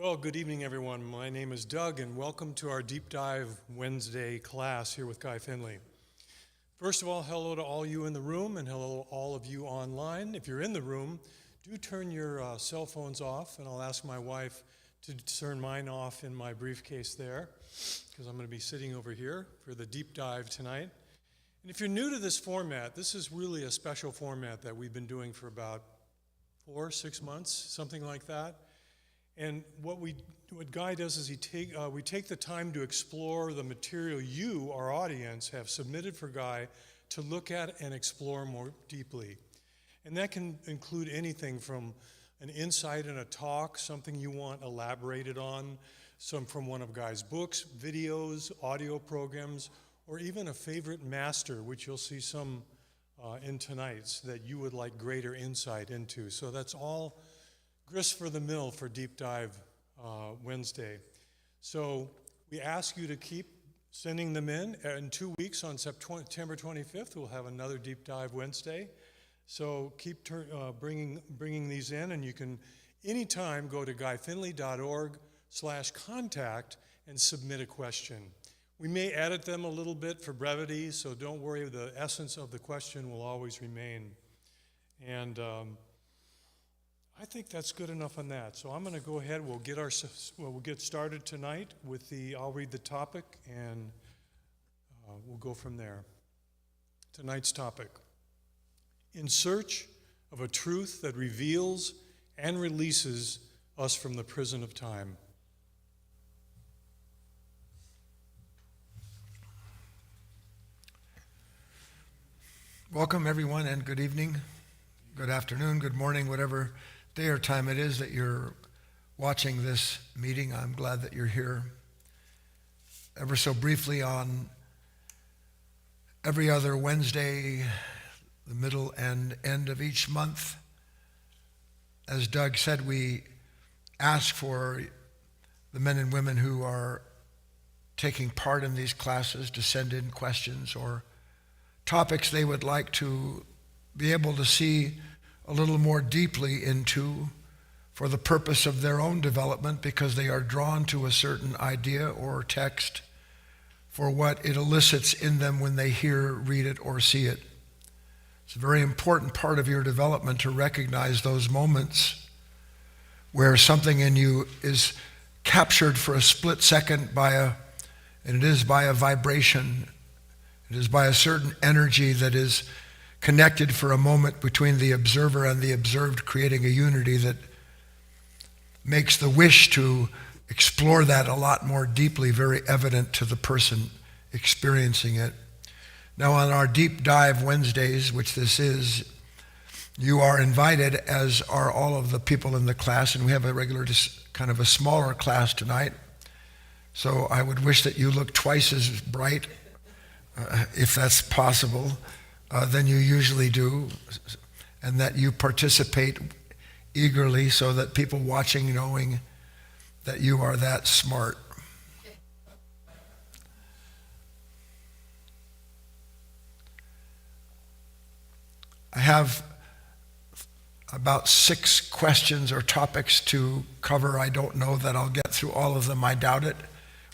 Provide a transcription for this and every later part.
Well, good evening, everyone. My name is Doug, and welcome to our Deep Dive Wednesday class here with Guy Finley. First of all, hello to all you in the room, and hello to all of you online. If you're in the room, do turn your cell phones off, and I'll ask my wife to turn mine off in my briefcase there, because I'm going to be sitting over here for the deep dive tonight. And if you're new to this format, this is really a special format that we've been doing for about 4-6 months, something like that. And what Guy does is we take the time to explore the material you, our audience, have submitted for Guy to look at and explore more deeply. And that can include anything from an insight in a talk, something you want elaborated on, some from one of Guy's books, videos, audio programs, or even a favorite master, which you'll see some in tonight's, that you would like greater insight into. So that's all grist for the mill for Deep Dive Wednesday. So we ask you to keep sending them in. In 2 weeks, on September 25th, we'll have another Deep Dive Wednesday. So keep bringing these in, and you can anytime go to guyfinley.org/contact and submit a question. We may edit them a little bit for brevity, so don't worry, the essence of the question will always remain. And I think that's good enough on that. So I'm going to go ahead. We'll get started tonight with I'll read the topic, and we'll go from there. Tonight's topic: in search of a truth that reveals and releases us from the prison of time. Welcome, everyone, and good evening, good afternoon, good morning, whatever day or time it is that you're watching this meeting. I'm glad that you're here. Ever so briefly, on every other Wednesday, the middle and end of each month, as Doug said, we ask for the men and women who are taking part in these classes to send in questions or topics they would like to be able to see a little more deeply into for the purpose of their own development, because they are drawn to a certain idea or text for what it elicits in them when they hear, read it, or see it. It's a very important part of your development to recognize those moments where something in you is captured for a split second and it is by a vibration. It is by a certain energy that is connected for a moment between the observer and the observed, creating a unity that makes the wish to explore that a lot more deeply very evident to the person experiencing it. Now, on our Deep Dive Wednesdays, which this is, you are invited, as are all of the people in the class, and we have a regular, just kind of a smaller class tonight. So I would wish that you look twice as bright, if that's possible, than you usually do, and that you participate eagerly so that people watching knowing that you are that smart. I have about 6 questions or topics to cover. I don't know that I'll get through all of them. I doubt it.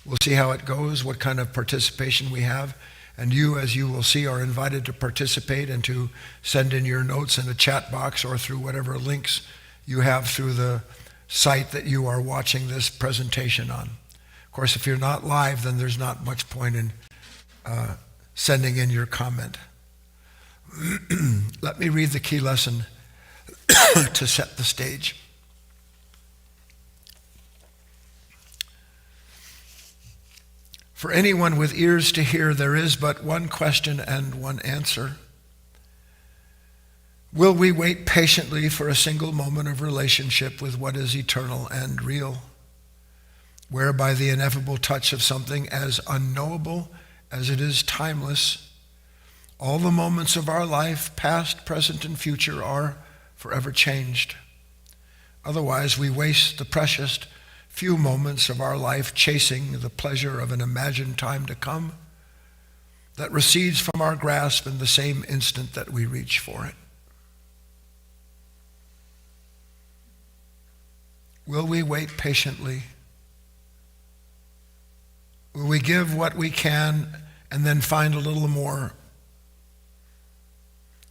We'll see how it goes, what kind of participation we have. And you, as you will see, are invited to participate and to send in your notes in a chat box or through whatever links you have through the site that you are watching this presentation on. Of course, if you're not live, then there's not much point in sending in your comment. Let me read the key lesson to set the stage. For anyone with ears to hear, there is but one question and one answer. Will we wait patiently for a single moment of relationship with what is eternal and real, whereby the ineffable touch of something as unknowable as it is timeless, all the moments of our life, past, present, and future, are forever changed? Otherwise, we waste the precious few moments of our life chasing the pleasure of an imagined time to come that recedes from our grasp in the same instant that we reach for it. will we wait patiently? Will we give what we can and then find a little more?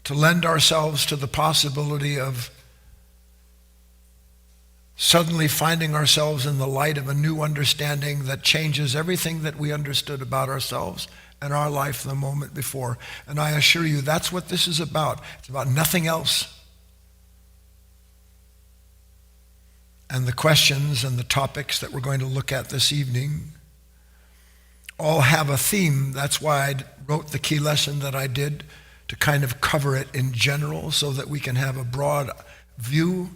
To lend ourselves to the possibility of suddenly finding ourselves in the light of a new understanding that changes everything that we understood about ourselves and our life the moment before. And I assure you, that's what this is about. It's about nothing else. And the questions and the topics that we're going to look at this evening all have a theme. That's why I wrote the key lesson that I did, to kind of cover it in general so that we can have a broad view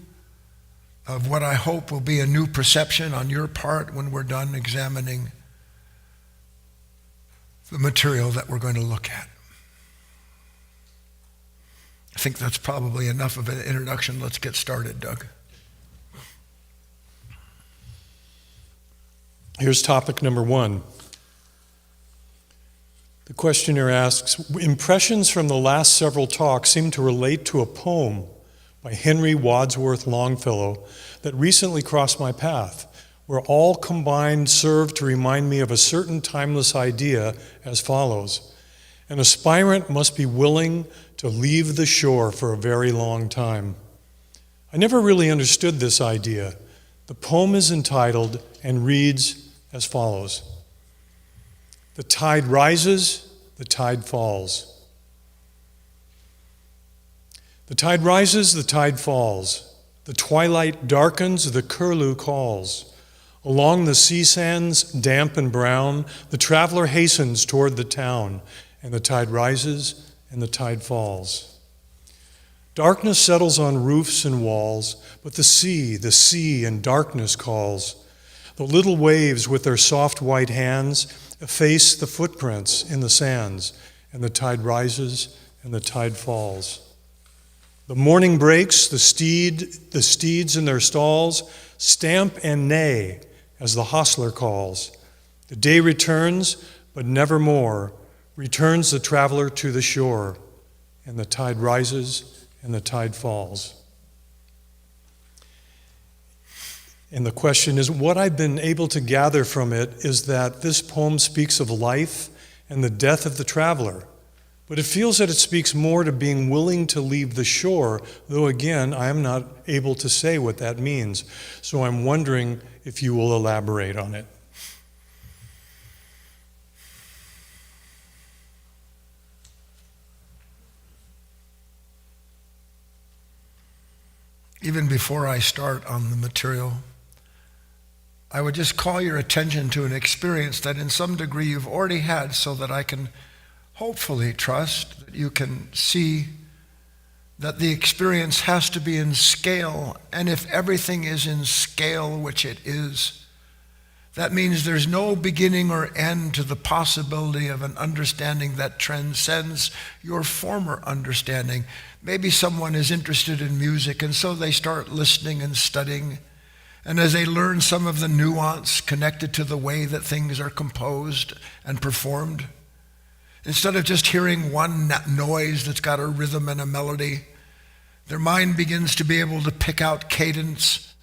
of what I hope will be a new perception on your part when we're done examining the material that we're going to look at. I think that's probably enough of an introduction. Let's get started, Doug. Here's topic number 1. The questioner asks, impressions from the last several talks seem to relate to a poem by Henry Wadsworth Longfellow that recently crossed my path, where all combined serve to remind me of a certain timeless idea as follows. An aspirant must be willing to leave the shore for a very long time. I never really understood this idea. The poem is entitled and reads as follows. The tide rises, the tide falls. The tide rises, the tide falls. The twilight darkens, the curlew calls. Along the sea sands, damp and brown, the traveler hastens toward the town, and the tide rises and the tide falls. Darkness settles on roofs and walls, but the sea and darkness calls. The little waves with their soft white hands efface the footprints in the sands, and the tide rises and the tide falls. The morning breaks, the steeds in their stalls stamp and neigh as the hostler calls. The day returns, but nevermore returns the traveler to the shore, and the tide rises and the tide falls. And the question is, what I've been able to gather from it is that this poem speaks of life and the death of the traveler. But it feels that it speaks more to being willing to leave the shore, though again, I am not able to say what that means. So I'm wondering if you will elaborate on it. Even before I start on the material, I would just call your attention to an experience that in some degree you've already had, so that I can hopefully trust that you can see that the experience has to be in scale. And if everything is in scale, which it is, that means there's no beginning or end to the possibility of an understanding that transcends your former understanding. Maybe someone is interested in music, and so they start listening and studying. And as they learn some of the nuance connected to the way that things are composed and performed, instead of just hearing one noise that's got a rhythm and a melody, their mind begins to be able to pick out cadence,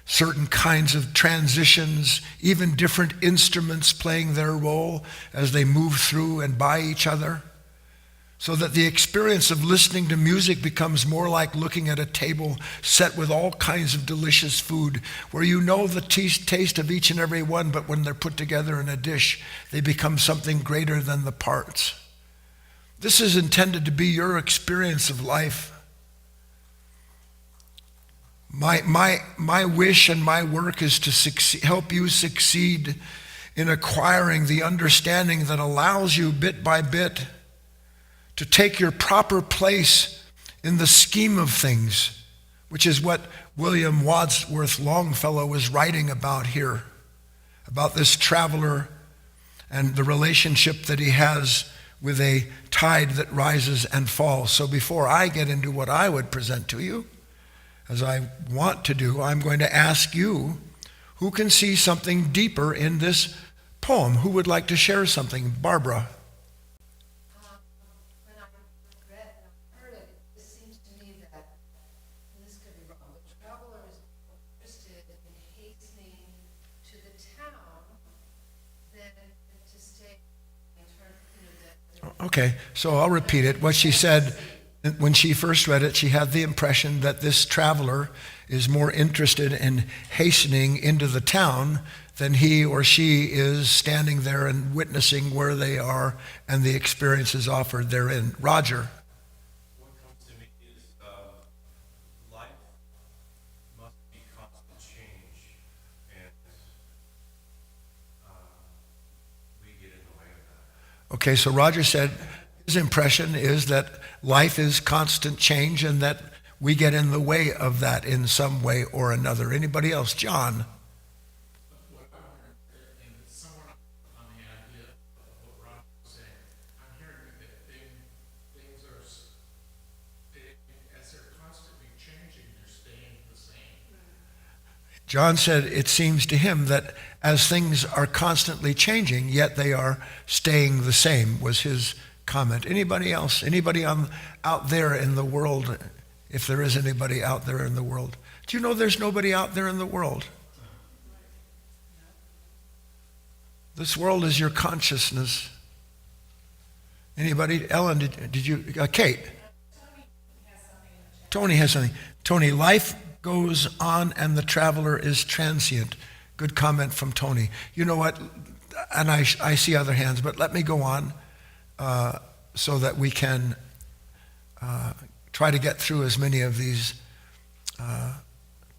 certain kinds of transitions, even different instruments playing their role as they move through and by each other, so that the experience of listening to music becomes more like looking at a table set with all kinds of delicious food, where you know the taste of each and every one, but when they're put together in a dish, they become something greater than the parts. This is intended to be your experience of life. My wish and my work is to help you succeed in acquiring the understanding that allows you bit by bit to take your proper place in the scheme of things, which is what William Wadsworth Longfellow was writing about here, about this traveler and the relationship that he has with a tide that rises and falls. So before I get into what I would present to you, as I want to do, I'm going to ask you, who can see something deeper in this poem? Who would like to share something? Barbara. When I read and heard it, it seems to me that, and this could be wrong, the traveler is interested in Okay, so I'll repeat it. What she said, when she first read it, she had the impression that this traveler is more interested in hastening into the town than he or she is standing there and witnessing where they are and the experiences offered therein. Roger. What comes to me is life must be constant change, and we get in the way of that. Okay, so Roger said his impression is that life is constant change and that we get in the way of that in some way or another. Anybody else? John. What I wonder, and it's somewhat on the idea of what Ron was saying, I'm hearing that things are, as they're constantly changing, they're staying the same. John said it seems to him that as things are constantly changing, yet they are staying the same, was his comment. Anybody else? Anybody out there in the world, if there is anybody out there in the world? Do you know there's nobody out there in the world? This world is your consciousness. Anybody? Ellen, did you? Kate? Tony has something. Tony, life goes on and the traveler is transient. Good comment from Tony. You know what? And I see other hands, but let me go on so that we can try to get through as many of these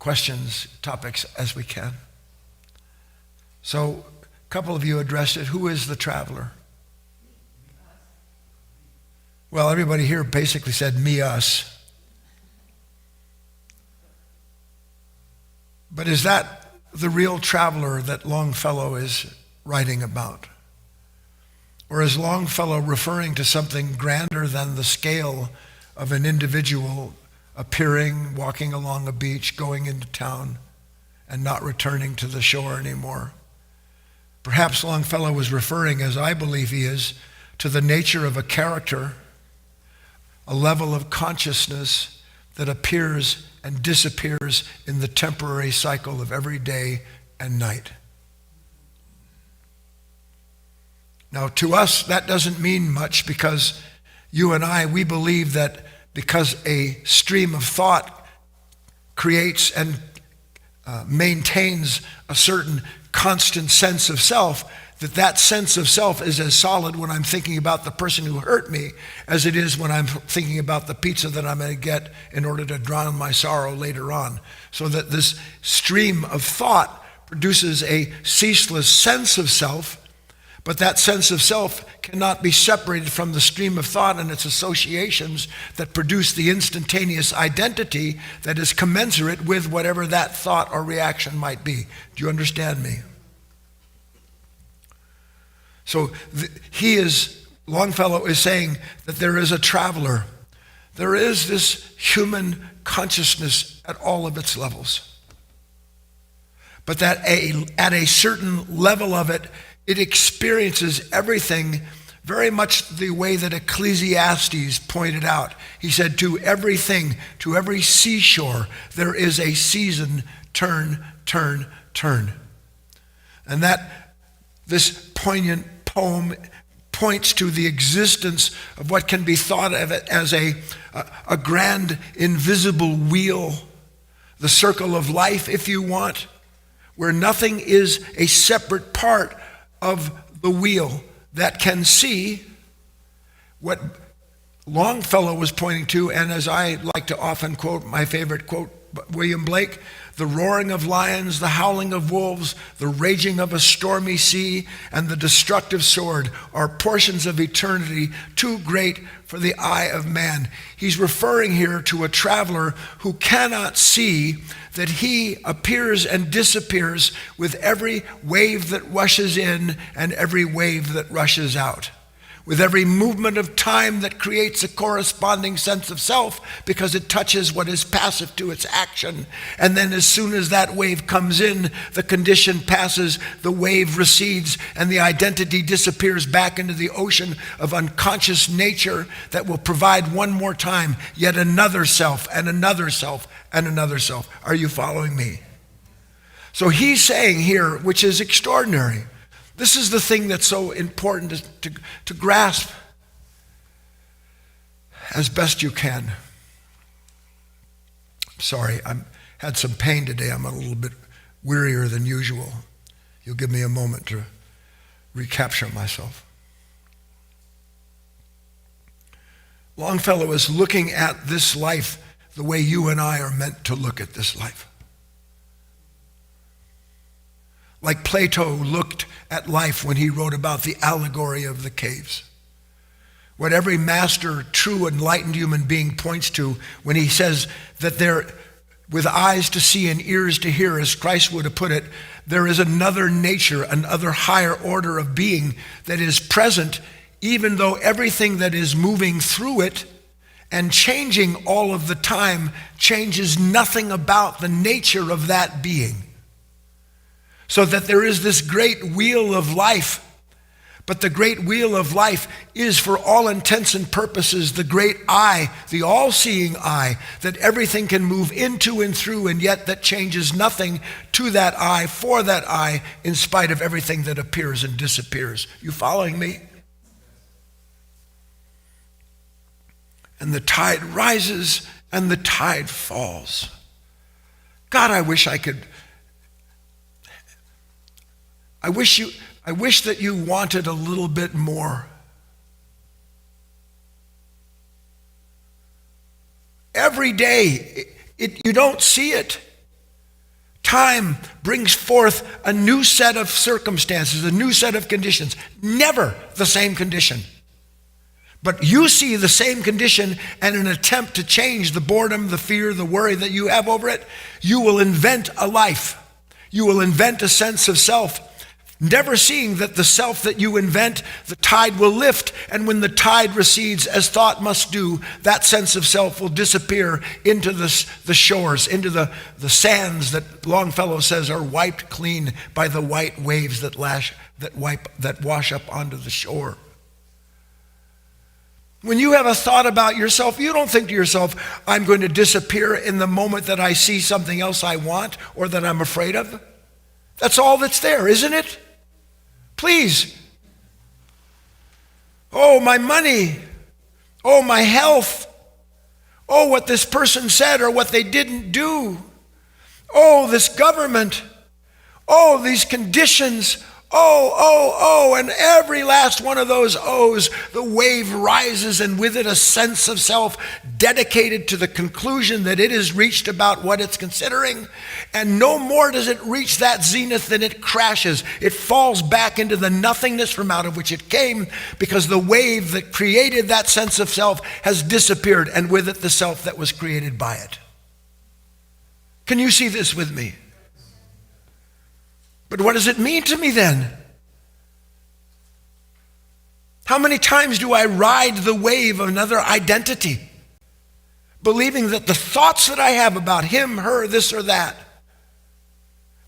questions, topics as we can. So a couple of you addressed it. Who is the traveler? Well, everybody here basically said me, us. But is that the real traveler that Longfellow is writing about? Or is Longfellow referring to something grander than the scale of an individual appearing, walking along a beach, going into town, and not returning to the shore anymore? Perhaps Longfellow was referring, as I believe he is, to the nature of a character, a level of consciousness that appears and disappears in the temporary cycle of every day and night. Now, to us, that doesn't mean much because you and I, we believe that because a stream of thought creates and maintains a certain constant sense of self, that sense of self is as solid when I'm thinking about the person who hurt me as it is when I'm thinking about the pizza that I'm going to get in order to drown my sorrow later on. So that this stream of thought produces a ceaseless sense of self, but that sense of self cannot be separated from the stream of thought and its associations that produce the instantaneous identity that is commensurate with whatever that thought or reaction might be. Do you understand me? So Longfellow is saying that there is a traveler. There is this human consciousness at all of its levels. But that at a certain level of it, it experiences everything very much the way that Ecclesiastes pointed out. He said, to everything, to every seashore, there is a season, turn, turn, turn. And this poignant poem points to the existence of what can be thought of it as a grand invisible wheel, the circle of life, if you want, where nothing is a separate part of the wheel that can see what Longfellow was pointing to, and as I like to often quote, my favorite quote, William Blake, the roaring of lions, the howling of wolves, the raging of a stormy sea, and the destructive sword are portions of eternity too great for the eye of man. He's referring here to a traveler who cannot see that he appears and disappears with every wave that rushes in and every wave that rushes out, with every movement of time that creates a corresponding sense of self because it touches what is passive to its action. And then as soon as that wave comes in, the condition passes, the wave recedes, and the identity disappears back into the ocean of unconscious nature that will provide one more time yet another self and another self and another self. Are you following me? So he's saying here, which is extraordinary, this is the thing that's so important to grasp. as best you can. Sorry, I had some pain today. I'm a little bit wearier than usual. You'll give me a moment to recapture myself. Longfellow is looking at this life the way you and I are meant to look at this life. Like Plato looked at life when he wrote about the allegory of the caves. What every master, true enlightened human being points to when he says that there, with eyes to see and ears to hear, as Christ would have put it, there is another nature, another higher order of being that is present, even though everything that is moving through it and changing all of the time changes nothing about the nature of that being. So that there is this great wheel of life, but the great wheel of life is, for all intents and purposes, the great eye, the all-seeing eye, that everything can move into and through, and yet that changes nothing to that eye, for that eye, in spite of everything that appears and disappears. You following me? And the tide rises and the tide falls. God, I wish that you wanted a little bit more. Every day, you don't see it. Time brings forth a new set of circumstances, a new set of conditions. Never the same condition. But you see the same condition, and in an attempt to change the boredom, the fear, the worry that you have over it, you will invent a life. You will invent a sense of self. Never seeing that the self that you invent, the tide will lift, and when the tide recedes, as thought must do, that sense of self will disappear into the shores, into the sands that Longfellow says are wiped clean by the white waves that wash up onto the shore. When you have a thought about yourself, you don't think to yourself, I'm going to disappear in the moment that I see something else I want or that I'm afraid of. That's all that's there, isn't it? Please. Oh, my money. Oh, my health. Oh, what this person said or what they didn't do. Oh, this government. Oh, these conditions. Oh, and every last one of those ohs, the wave rises, and with it a sense of self dedicated to the conclusion that it has reached about what it's considering, and no more does it reach that zenith than it crashes. It falls back into the nothingness from out of which it came, because the wave that created that sense of self has disappeared, and with it the self that was created by it. Can you see this with me? But what does it mean to me then? How many times do I ride the wave of another identity, believing that the thoughts that I have about him, her, this or that,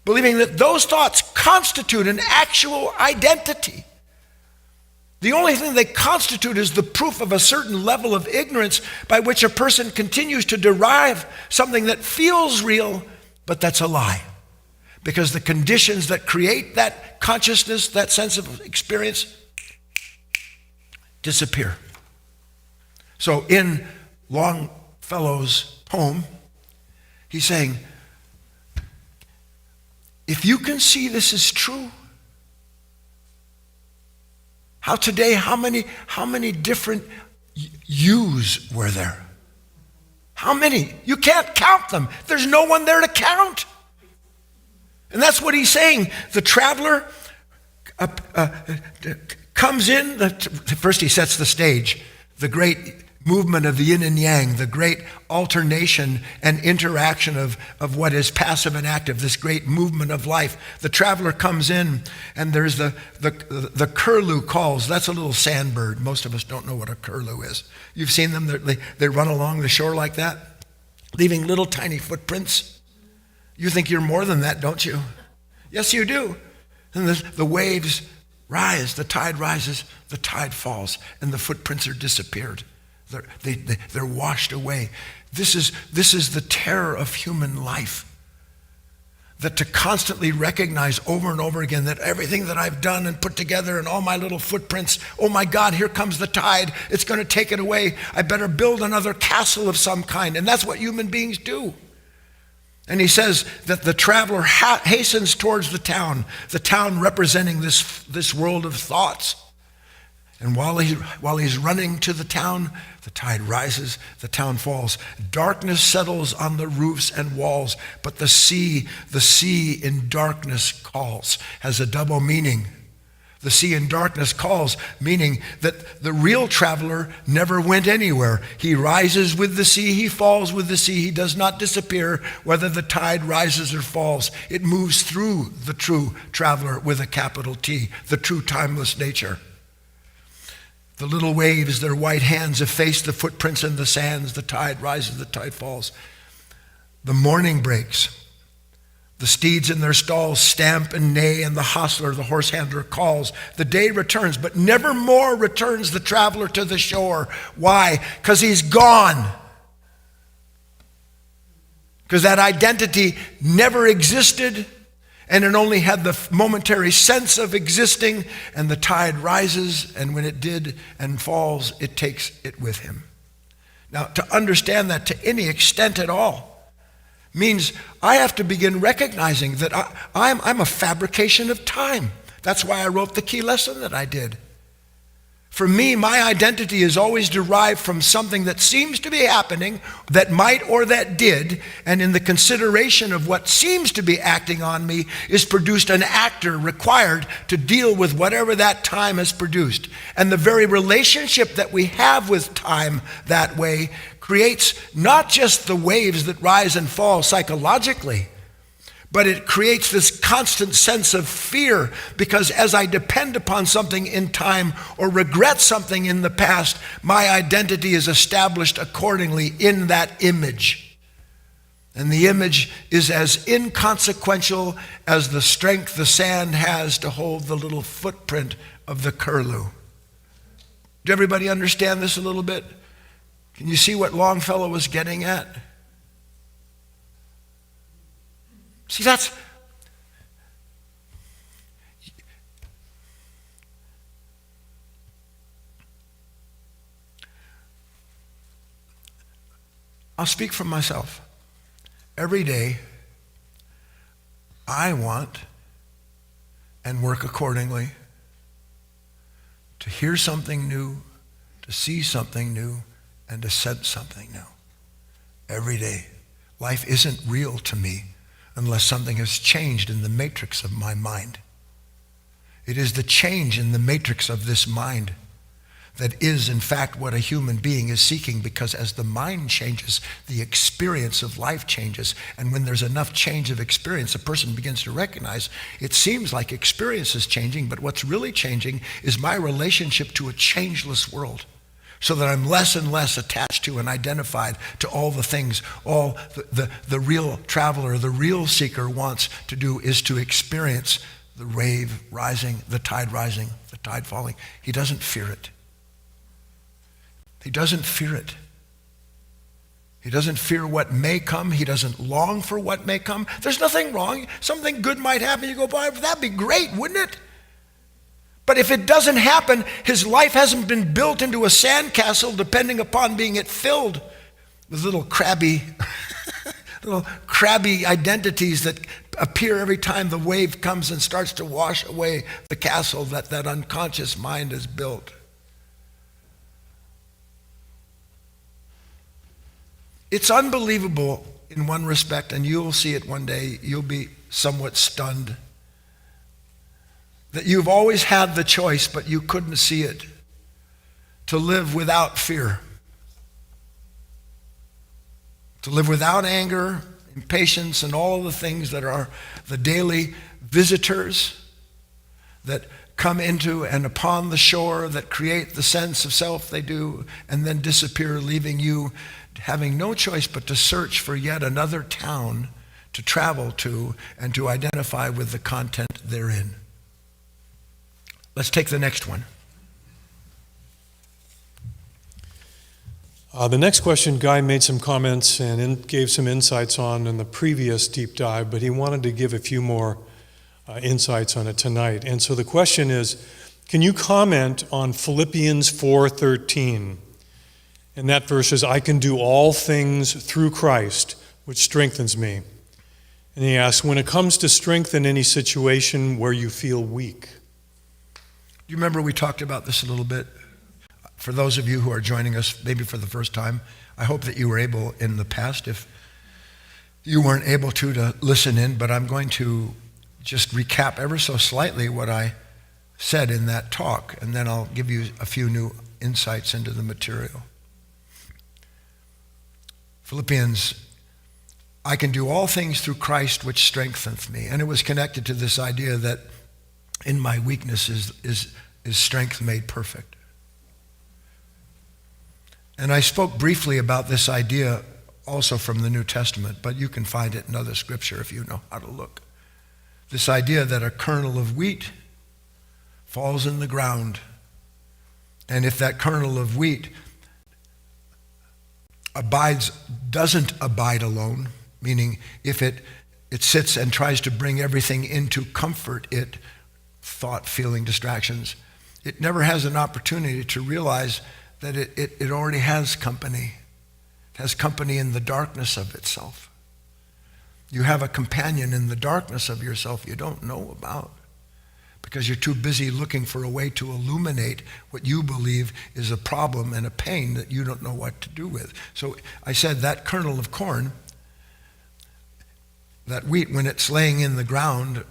believing that those thoughts constitute an actual identity. The only thing they constitute is the proof of a certain level of ignorance by which a person continues to derive something that feels real, but that's a lie. Because the conditions that create that consciousness, that sense of experience, disappear. So in Longfellow's poem, he's saying, if you can see this is true, how many different yous were there? How many? You can't count them. There's no one there to count. And that's what he's saying. The traveler comes in. First he sets the stage. The great movement of the yin and yang, the great alternation and interaction of what is passive and active, this great movement of life. The traveler comes in, and there's the curlew calls. That's a little sandbird. Most of us don't know what a curlew is. You've seen them. They run along the shore like that, leaving little tiny footprints. You think you're more than that, don't you? Yes, you do. And the waves rise, the tide rises, the tide falls, and the footprints are disappeared. They're washed away. This is the terror of human life. that to constantly recognize over and over again that everything that I've done and put together and all my little footprints, oh my God, here comes the tide. It's going to take it away. I better build another castle of some kind. And that's what human beings do. And he says that the traveler hastens towards the town representing this world of thoughts. And while he's running to the town, the tide rises, the town falls. Darkness settles on the roofs and walls, but the sea in darkness calls, has a double meaning. The sea in darkness calls, meaning that the real traveler never went anywhere. He rises with the sea, he falls with the sea. He does not disappear whether the tide rises or falls. It moves through the true traveler with a capital T, the true timeless nature. The little waves, their white hands efface the footprints in the sands. The tide rises, the tide falls. The morning breaks. The steeds in their stalls stamp and neigh, and the hostler, the horse handler, calls. The day returns, but never more returns the traveler to the shore. Why? Because he's gone. Because that identity never existed, and it only had the momentary sense of existing, and the tide rises, and when it did and falls, it takes it with him. Now, to understand that to any extent at all means I have to begin recognizing that I'm a fabrication of time. That's why I wrote the key lesson that I did. For me, my identity is always derived from something that seems to be happening, that might or that did, and in the consideration of what seems to be acting on me is produced an actor required to deal with whatever that time has produced. And the very relationship that we have with time that way creates not just the waves that rise and fall psychologically, but it creates this constant sense of fear, because as I depend upon something in time or regret something in the past, my identity is established accordingly in that image. And the image is as inconsequential as the strength the sand has to hold the little footprint of the curlew. Do everybody understand this a little bit? Can you see what Longfellow was getting at? See, I'll speak for myself. Every day, I want and work accordingly to hear something new, to see something new, and to sense something new. Every day. Life isn't real to me unless something has changed in the matrix of my mind. It is the change in the matrix of this mind that is, in fact, what a human being is seeking, because as the mind changes, the experience of life changes. And when there's enough change of experience, a person begins to recognize it seems like experience is changing, but what's really changing is my relationship to a changeless world, so that I'm less and less attached to and identified to all the things. All the real traveler, the real seeker wants to do is to experience the wave rising, the tide falling. He doesn't fear it. He doesn't fear it. He doesn't fear what may come. He doesn't long for what may come. There's nothing wrong. Something good might happen. You go, boy, that'd be great, wouldn't it? But if it doesn't happen, his life hasn't been built into a sandcastle depending upon being it filled with little crabby identities that appear every time the wave comes and starts to wash away the castle that unconscious mind has built. It's unbelievable in one respect, and you'll see it one day. You'll be somewhat stunned that you've always had the choice, but you couldn't see it, to live without fear, to live without anger, impatience, and all the things that are the daily visitors that come into and upon the shore, that create the sense of self they do, and then disappear, leaving you having no choice but to search for yet another town to travel to and to identify with the content therein. Let's take the next one. The next question, Guy made some comments and gave some insights on in the previous deep dive, but he wanted to give a few more insights on it tonight. And so the question is, can you comment on Philippians 4:13? And that verse is, I can do all things through Christ, which strengthens me. And he asks, when it comes to strength in any situation where you feel weak. Do you remember we talked about this a little bit? For those of you who are joining us maybe for the first time, I hope that you were able in the past, if you weren't able to listen in, but I'm going to just recap ever so slightly what I said in that talk, and then I'll give you a few new insights into the material. Philippians, I can do all things through Christ which strengthens me. And it was connected to this idea that in my weakness is strength made perfect. And I spoke briefly about this idea also from the New Testament, but you can find it in other scripture if you know how to look. This idea that a kernel of wheat falls in the ground, and if that kernel of wheat doesn't abide alone, meaning if it sits and tries to bring everything into comfort, thought, feeling, distractions, it never has an opportunity to realize that it already has company. It has company in the darkness of itself. You have a companion in the darkness of yourself you don't know about because you're too busy looking for a way to illuminate what you believe is a problem and a pain that you don't know what to do with. So I said that kernel of corn, that wheat, when it's laying in the ground,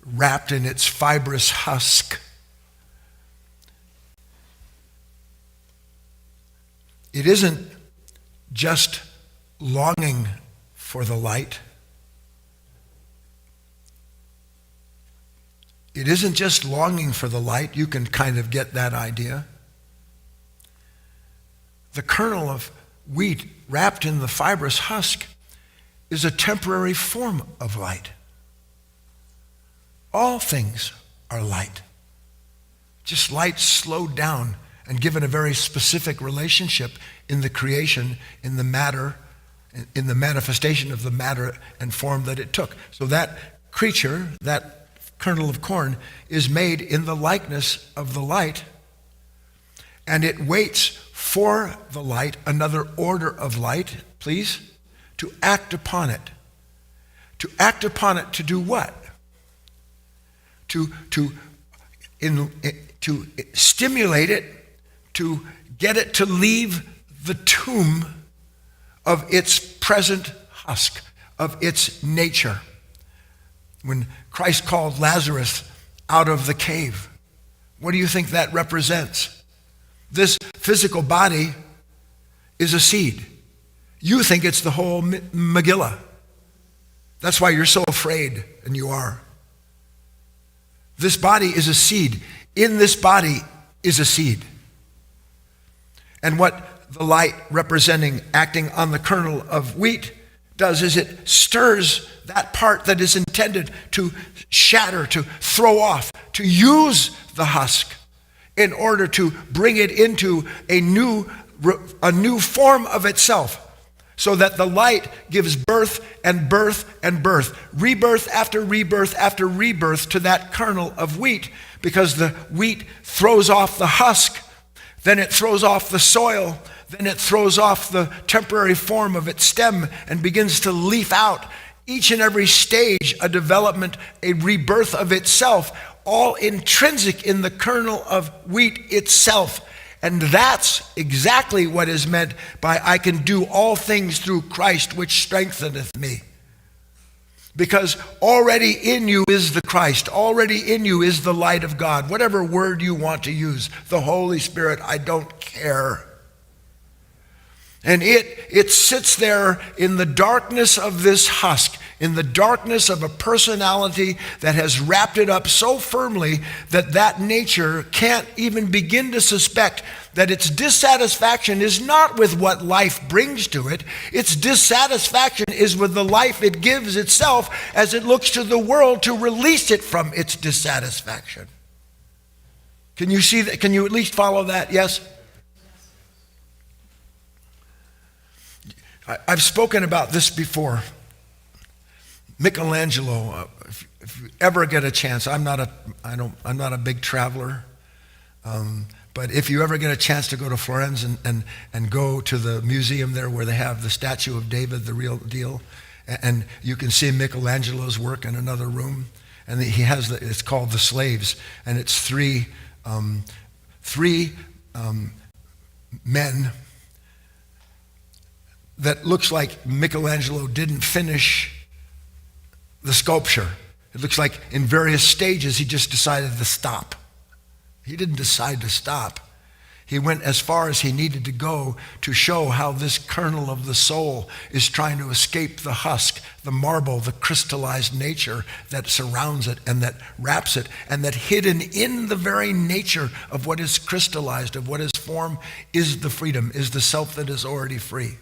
wrapped in its fibrous husk, it isn't just longing for the light. It isn't just longing for the light. You can kind of get that idea. The kernel of wheat wrapped in the fibrous husk is a temporary form of light. All things are light. Just light slowed down and given a very specific relationship in the creation, in the matter, in the manifestation of the matter and form that it took. So that creature, that kernel of corn, is made in the likeness of the light, and it waits for the light, another order of light, please, to act upon it. To act upon it to do what? To stimulate it, to get it to leave the tomb of its present husk, of its nature. When Christ called Lazarus out of the cave, what do you think that represents? This physical body is a seed. You think it's the whole Megillah. That's why you're so afraid, and you are. This body is a seed. In this body is a seed. And what the light representing, acting on the kernel of wheat does is it stirs that part that is intended to shatter, to throw off, to use the husk in order to bring it into a new form of itself, so that the light gives birth and birth and birth, rebirth after rebirth after rebirth to that kernel of wheat, because the wheat throws off the husk, then it throws off the soil, then it throws off the temporary form of its stem and begins to leaf out. Each and every stage, a development, a rebirth of itself, all intrinsic in the kernel of wheat itself. And that's exactly what is meant by I can do all things through Christ which strengtheneth me. Because already in you is the Christ, already in you is the light of God. Whatever word you want to use, the Holy Spirit, I don't care. And it sits there in the darkness of this husk, in the darkness of a personality that has wrapped it up so firmly that that nature can't even begin to suspect that its dissatisfaction is not with what life brings to it. Its dissatisfaction is with the life it gives itself as it looks to the world to release it from its dissatisfaction. Can you see that? Can you at least follow that? Yes? I've spoken about this before. Michelangelo, if you ever get a chance, I'm not a big traveler, but if you ever get a chance to go to Florence and go to the museum there where they have the statue of David, the real deal, and you can see Michelangelo's work in another room, and he has it's called The Slaves, and it's three men that looks like Michelangelo didn't finish the sculpture. It looks like in various stages he just decided to stop. He didn't decide to stop. He went as far as he needed to go to show how this kernel of the soul is trying to escape the husk, the marble, the crystallized nature that surrounds it and that wraps it, and that hidden in the very nature of what is crystallized, of what is form, is the freedom, is the self that is already free.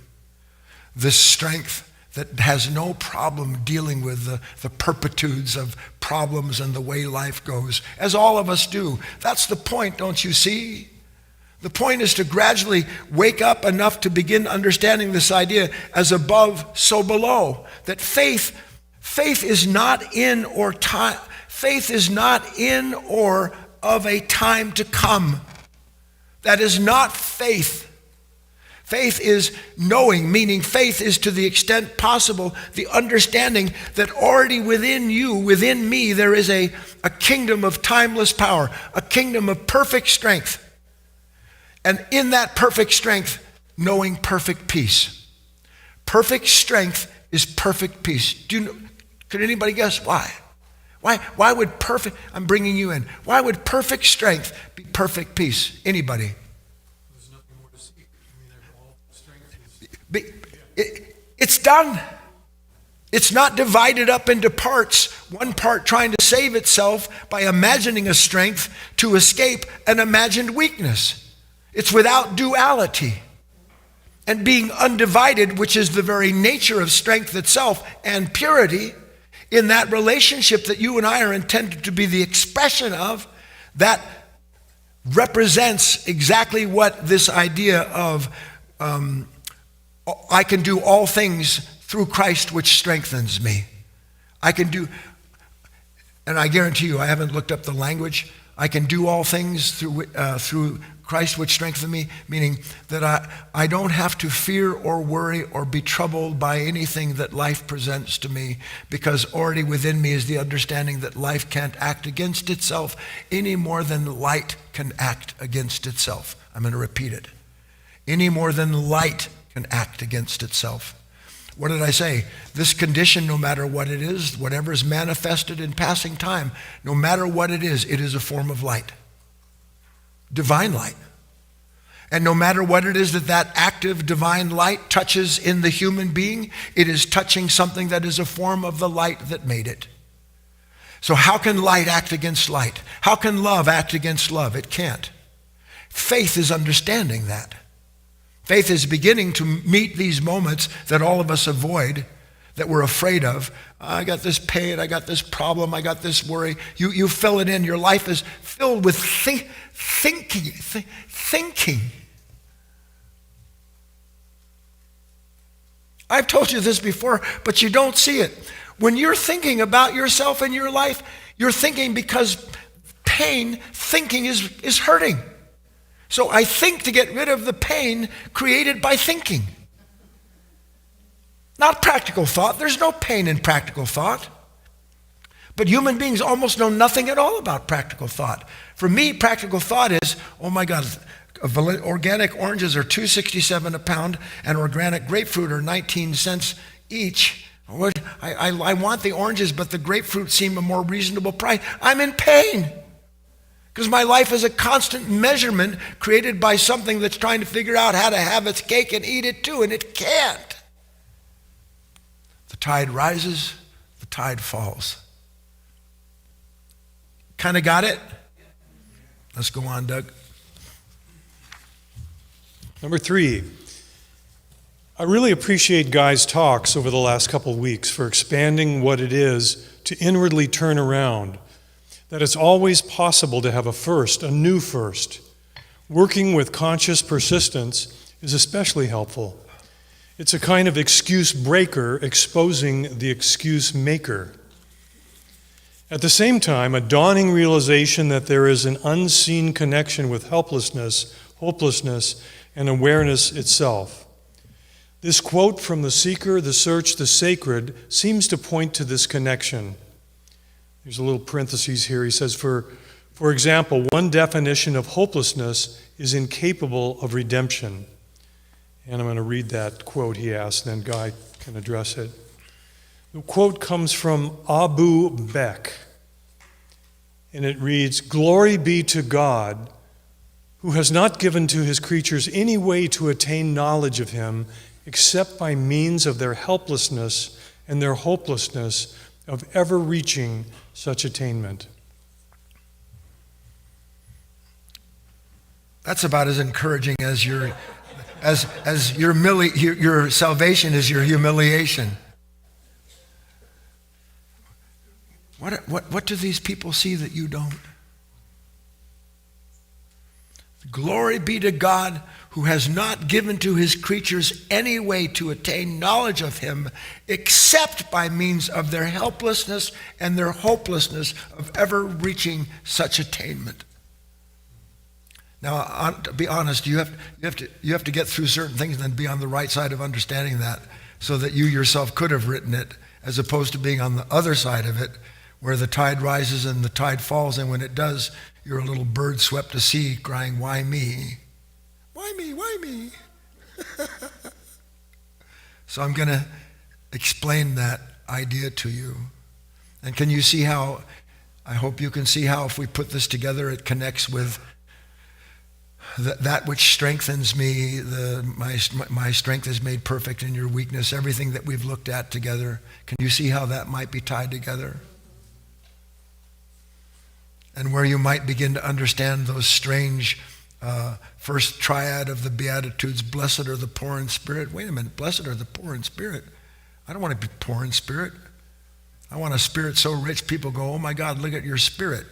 This strength that has no problem dealing with the perpetudes of problems and the way life goes, as all of us do. That's the point, don't you see? The point is to gradually wake up enough to begin understanding this idea as above, so below. That faith is not in or time. Faith is not in or of a time to come. That is not faith. Faith is knowing, meaning faith is to the extent possible the understanding that already within you, within me, there is a kingdom of timeless power, a kingdom of perfect strength. And in that perfect strength, knowing perfect peace. Perfect strength is perfect peace. Could anybody guess why? Why would perfect, I'm bringing you in. Why would perfect strength be perfect peace? Anybody? There's nothing more to seek. I mean, all strength is... It's done. It's not divided up into parts, one part trying to save itself by imagining a strength to escape an imagined weakness. It's without duality. And being undivided, which is the very nature of strength itself and purity, in that relationship that you and I are intended to be the expression of, that represents exactly what this idea of I can do all things through Christ which strengthens me. I can do, and I guarantee you, I haven't looked up the language, I can do all things through Christ which strengthens me, meaning that I don't have to fear or worry or be troubled by anything that life presents to me, because already within me is the understanding that life can't act against itself any more than light can act against itself. I'm going to repeat it. Any more than light can act against itself. What did I say? This condition, no matter what it is, whatever is manifested in passing time, no matter what it is a form of light. Divine light. And no matter what it is that active divine light touches in the human being, it is touching something that is a form of the light that made it. So how can light act against light? How can love act against love? It can't. Faith is understanding that. Faith is beginning to meet these moments that all of us avoid, that we're afraid of. I got this pain, I got this problem, I got this worry. You fill it in. Your life is filled with thinking. I've told you this before, but you don't see it. When you're thinking about yourself and your life, you're thinking because thinking is hurting. So I think to get rid of the pain created by thinking. Not practical thought. There's no pain in practical thought. But human beings almost know nothing at all about practical thought. For me, practical thought is, oh my God, organic oranges are $2.67 a pound and organic grapefruit are 19 cents each. I want the oranges, but the grapefruit seem a more reasonable price. I'm in pain. Because my life is a constant measurement created by something that's trying to figure out how to have its cake and eat it too, and it can't. The tide rises, the tide falls. Kind of got it? Let's go on, Doug. Number 3, I really appreciate Guy's talks over the last couple of weeks for expanding what it is to inwardly turn around. That it's always possible to have a new first. Working with conscious persistence is especially helpful. It's a kind of excuse breaker exposing the excuse maker. At the same time, a dawning realization that there is an unseen connection with helplessness, hopelessness, and awareness itself. This quote from The Seeker, The Search, The Sacred seems to point to this connection. There's a little parenthesis here. He says, for example, one definition of hopelessness is incapable of redemption. And I'm going to read that quote he asked, and then Guy can address it. The quote comes from Abu Bek, and it reads, "Glory be to God, who has not given to his creatures any way to attain knowledge of him except by means of their helplessness and their hopelessness of ever reaching such attainment." That's about as encouraging as your salvation is your humiliation. What do these people see that you don't? Glory be to God, who has not given to his creatures any way to attain knowledge of him except by means of their helplessness and their hopelessness of ever reaching such attainment. Now, to be honest, you have to get through certain things and then be on the right side of understanding that, so that you yourself could have written it, as opposed to being on the other side of it, where the tide rises and the tide falls, and when it does, you're a little bird swept to sea crying, "Why me? Why me? Why me?" So I'm going to explain that idea to you. And can you see how, I hope you can see how, if we put this together, it connects with that which strengthens me. My strength is made perfect in your weakness. Everything that we've looked at together. Can you see how that might be tied together? And where you might begin to understand those strange first triad of the Beatitudes. Blessed are the poor in spirit. Wait a minute, blessed are the poor in spirit. I don't want to be poor in spirit. I want a spirit so rich people go, "Oh my God, look at your spirit."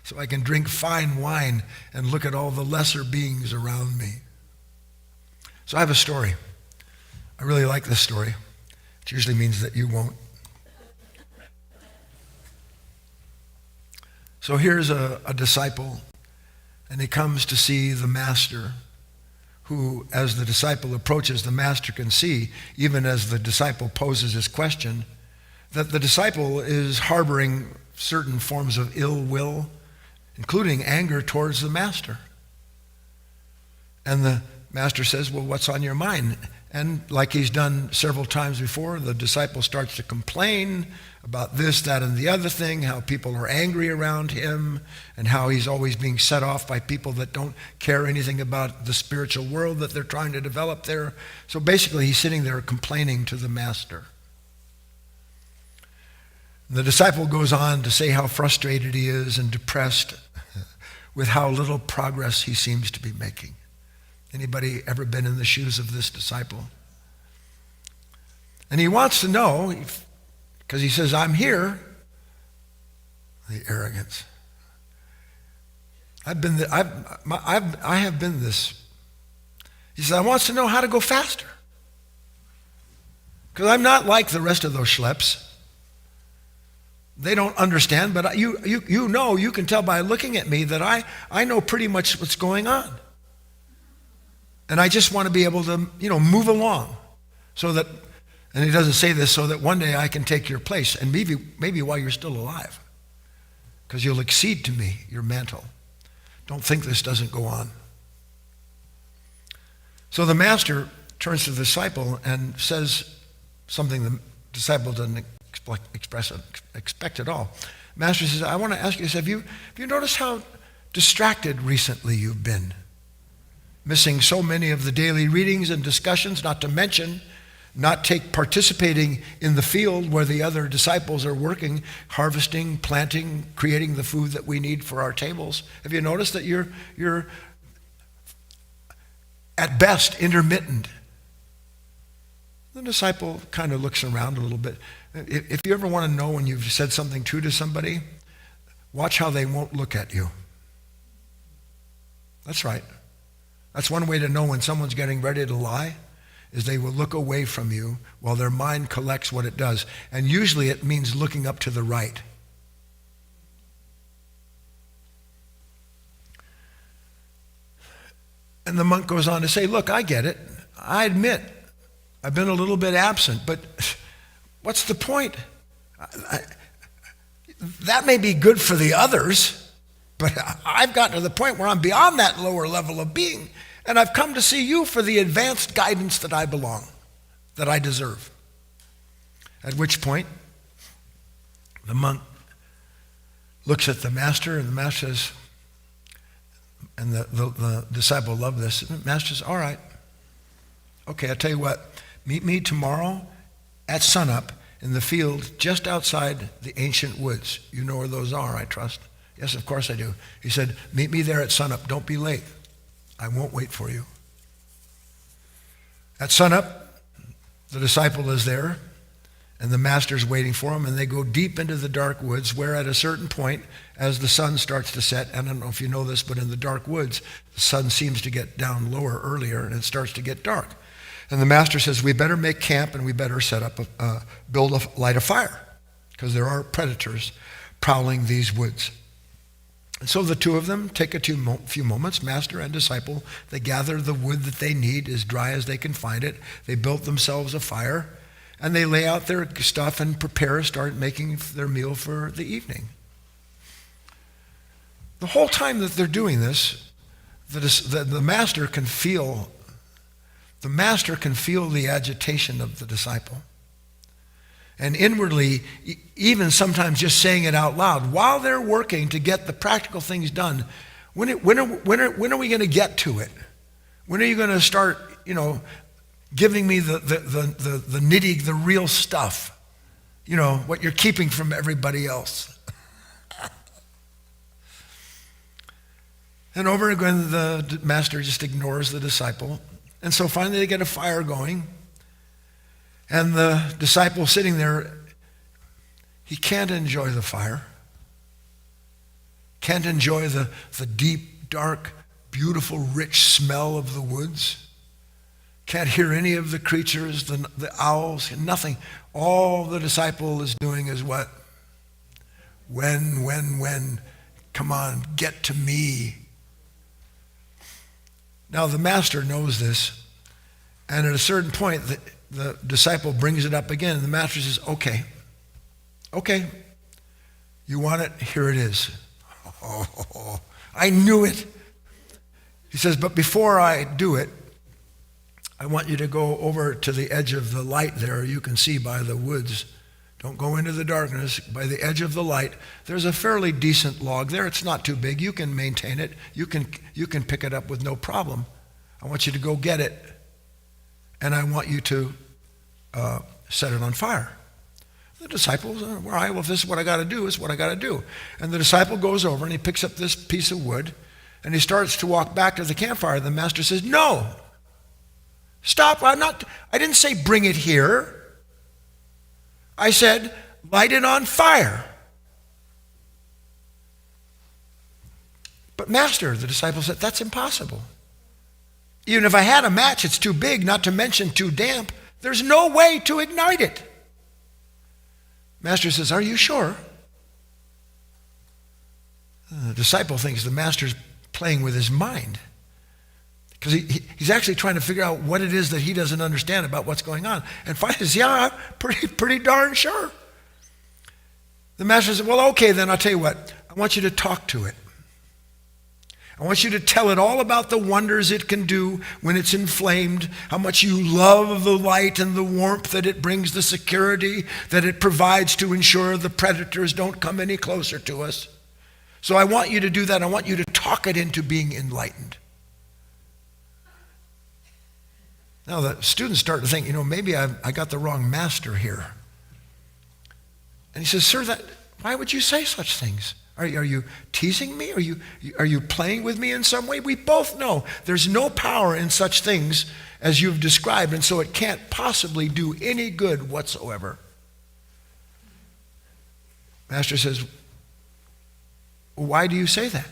So I can drink fine wine and look at all the lesser beings around me. So I have a story. I really like this story. It usually means that you won't. So here's a disciple, and he comes to see the master, who, as the disciple approaches, the master can see, even as the disciple poses his question, that the disciple is harboring certain forms of ill will, including anger towards the master. And the master says, "Well, what's on your mind?" And like he's done several times before, the disciple starts to complain about this, that, and the other thing, how people are angry around him, and how he's always being set off by people that don't care anything about the spiritual world that they're trying to develop there. So basically, he's sitting there complaining to the master. The disciple goes on to say how frustrated he is and depressed with how little progress he seems to be making. Anybody ever been in the shoes of this disciple? And he wants to know, because he says, "I'm here." The arrogance. I have been this. He says, "I wants to know how to go faster. Because I'm not like the rest of those schleps. They don't understand, but you know, you can tell by looking at me that I know pretty much what's going on. And I just want to be able to, move along so that," and he doesn't say this, "so that one day I can take your place, and maybe while you're still alive, because you'll accede to me, your mantle. Don't think this doesn't go on." So the master turns to the disciple and says something the disciple doesn't expect at all. Master says, "I want to ask you this, have you noticed how distracted recently you've been? Missing so many of the daily readings and discussions, not to mention not participating in the field where the other disciples are working, harvesting, planting, creating the food that we need for our tables. Have you noticed that you're at best intermittent?" The disciple kind of looks around a little bit. If you ever want to know when you've said something true to somebody, watch how they won't look at you. That's right. That's one way to know when someone's getting ready to lie, is they will look away from you while their mind collects what it does. And usually it means looking up to the right. And the monk goes on to say, look, I get it. I admit I've been a little bit absent, but what's the point? That may be good for the others, but I've gotten to the point where I'm beyond that lower level of being, and I've come to see you for the advanced guidance that I belong, that I deserve. At which point, the monk looks at the master, and the master says, and the disciple loved this. The master says, all right, okay, I'll tell you what, meet me tomorrow at sunup in the field just outside the ancient woods. You know where those are, I trust. Yes, of course I do. He said, meet me there at sunup. Don't be late. I won't wait for you. At sunup, the disciple is there, and the master's waiting for him, and they go deep into the dark woods, where at a certain point, as the sun starts to set, and I don't know if you know this, but in the dark woods, the sun seems to get down lower earlier, and it starts to get dark. And the master says, we better make camp, and we better set up, light a fire, because there are predators prowling these woods. And so the two of them take a few moments, master and disciple. They gather the wood that they need, as dry as they can find it. They built themselves a fire, and they lay out their stuff and start making their meal for the evening. The whole time that they're doing this, the master can feel the agitation of the disciple. And inwardly, even sometimes just saying it out loud, while they're working to get the practical things done, when are we going to get to it? When are you going to start, giving me the nitty, the real stuff? What you're keeping from everybody else. And over again, the master just ignores the disciple. And so finally they get a fire going. And the disciple sitting there, he can't enjoy the fire. Can't enjoy the deep, dark, beautiful, rich smell of the woods. Can't hear any of the creatures, the owls, nothing. All the disciple is doing is what? When, come on, get to me. Now the master knows this, and at a certain point, the disciple brings it up again, and the master says, okay, you want it? Here it is. Oh, I knew it. He says, but before I do it, I want you to go over to the edge of the light there. You can see by the woods. Don't go into the darkness. By the edge of the light, there's a fairly decent log there. It's not too big. You can maintain it. You can pick it up with no problem. I want you to go get it, and I want you to set it on fire. The disciples, all right, well, if this is what I got to do, it's what I got to do. And the disciple goes over, and he picks up this piece of wood, and he starts to walk back to the campfire. The master says, no, stop. I didn't say bring it here. I said, light it on fire. But master, the disciple said, that's impossible. Even if I had a match, it's too big, not to mention too damp. There's no way to ignite it. Master says, are you sure? The disciple thinks the master's playing with his mind, because he's actually trying to figure out what it is that he doesn't understand about what's going on. And finally says, yeah, I'm pretty darn sure. The master says, well, okay, then I'll tell you what. I want you to talk to it. I want you to tell it all about the wonders it can do when it's inflamed, how much you love the light and the warmth that it brings, the security that it provides to ensure the predators don't come any closer to us. So I want you to do that. I want you to talk it into being enlightened. Now the students start to think, maybe I got the wrong master here. And he says, sir, why would you say such things? Are you teasing me? Are you playing with me in some way? We both know there's no power in such things as you've described, and so it can't possibly do any good whatsoever. Master says, why do you say that?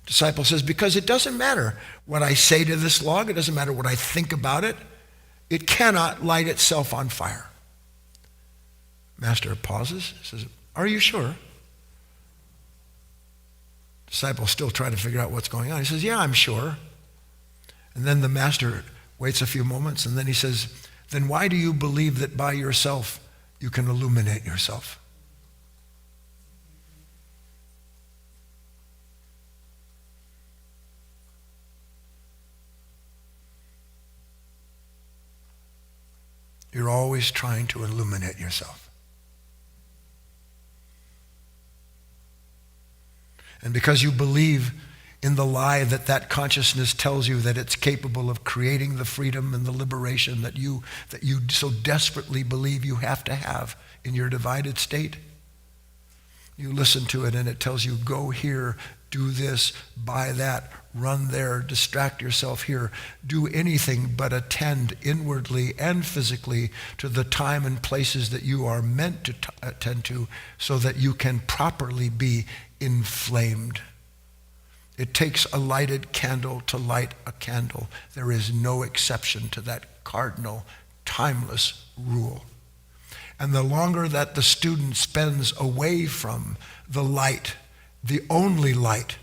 Disciple says, because it doesn't matter what I say to this log. It doesn't matter what I think about it. It cannot light itself on fire. Master pauses, says, are you sure? Disciple's still trying to figure out what's going on. He says, yeah, I'm sure. And then the master waits a few moments, and then he says, then why do you believe that by yourself you can illuminate yourself? You're always trying to illuminate yourself. And because you believe in the lie that that consciousness tells you that it's capable of creating the freedom and the liberation that you so desperately believe you have to have in your divided state, you listen to it and it tells you, go here, do this, buy that, run there, distract yourself here, do anything but attend inwardly and physically to the time and places that you are meant to attend to so that you can properly be inflamed. It takes a lighted candle to light a candle. There is no exception to that cardinal, timeless rule. And the longer that the student spends away from the light, the only light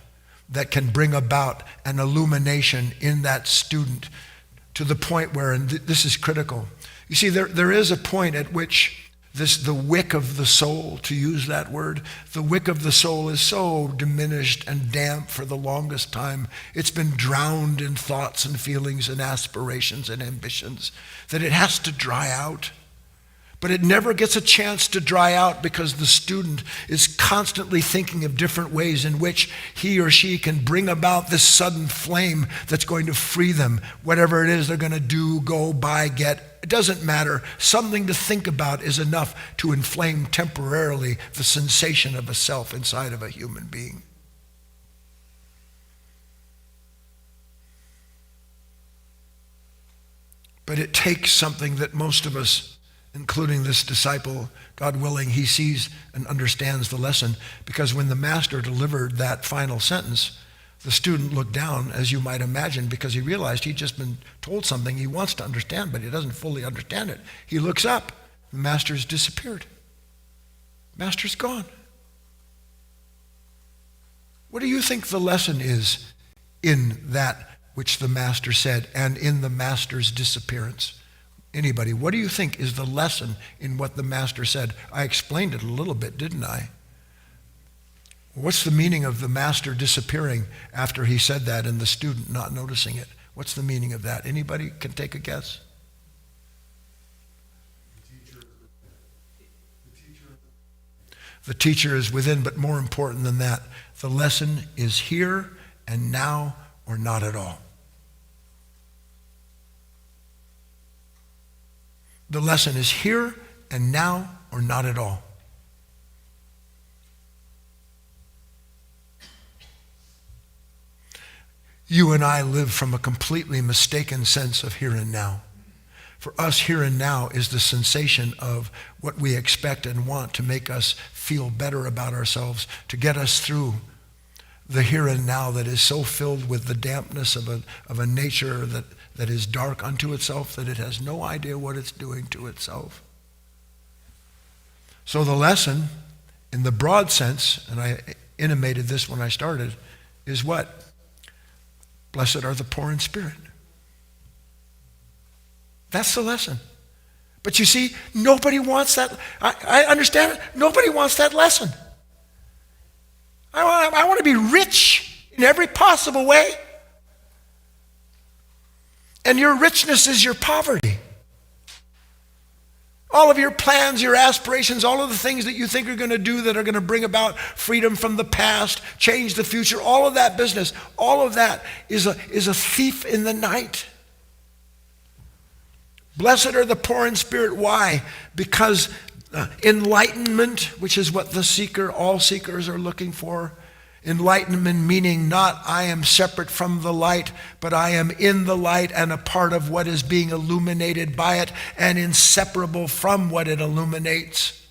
that can bring about an illumination in that student, to the point where, and this is critical, you see, there is a point at which the wick of the soul, to use that word, the wick of the soul is so diminished and damp for the longest time. It's been drowned in thoughts and feelings and aspirations and ambitions that it has to dry out. But it never gets a chance to dry out because the student is constantly thinking of different ways in which he or she can bring about this sudden flame that's going to free them. Whatever it is they're going to do, go, buy, get, it doesn't matter. Something to think about is enough to inflame temporarily the sensation of a self inside of a human being. But it takes something that most of us, including this disciple, God willing, he sees and understands the lesson, because when the master delivered that final sentence, the student looked down, as you might imagine, because he realized he'd just been told something he wants to understand, but he doesn't fully understand it. He looks up, the master's disappeared. Master's gone. What do you think the lesson is in that which the master said and in the master's disappearance? Anybody, what do you think is the lesson in what the master said? I explained it a little bit, didn't I? What's the meaning of the master disappearing after he said that and the student not noticing it? What's the meaning of that? Anybody can take a guess? The teacher is within, but more important than that, the lesson is here and now or not at all. The lesson is here and now or not at all. You and I live from a completely mistaken sense of here and now. For us, here and now is the sensation of what we expect and want to make us feel better about ourselves, to get us through the here and now that is so filled with the dampness of a nature that is dark unto itself, that it has no idea what it's doing to itself. So the lesson, in the broad sense, and I intimated this when I started, is what? Blessed are the poor in spirit. That's the lesson. But you see, nobody wants that. I understand it. Nobody wants that lesson. I want to be rich in every possible way. And your richness is your poverty. All of your plans, your aspirations, all of the things that you think are going to do that are going to bring about freedom from the past, change the future, all of that business, all of that is a thief in the night. Blessed are the poor in spirit. Why? Because enlightenment, which is what the seeker, all seekers are looking for, enlightenment meaning not I am separate from the light, but I am in the light and a part of what is being illuminated by it and inseparable from what it illuminates.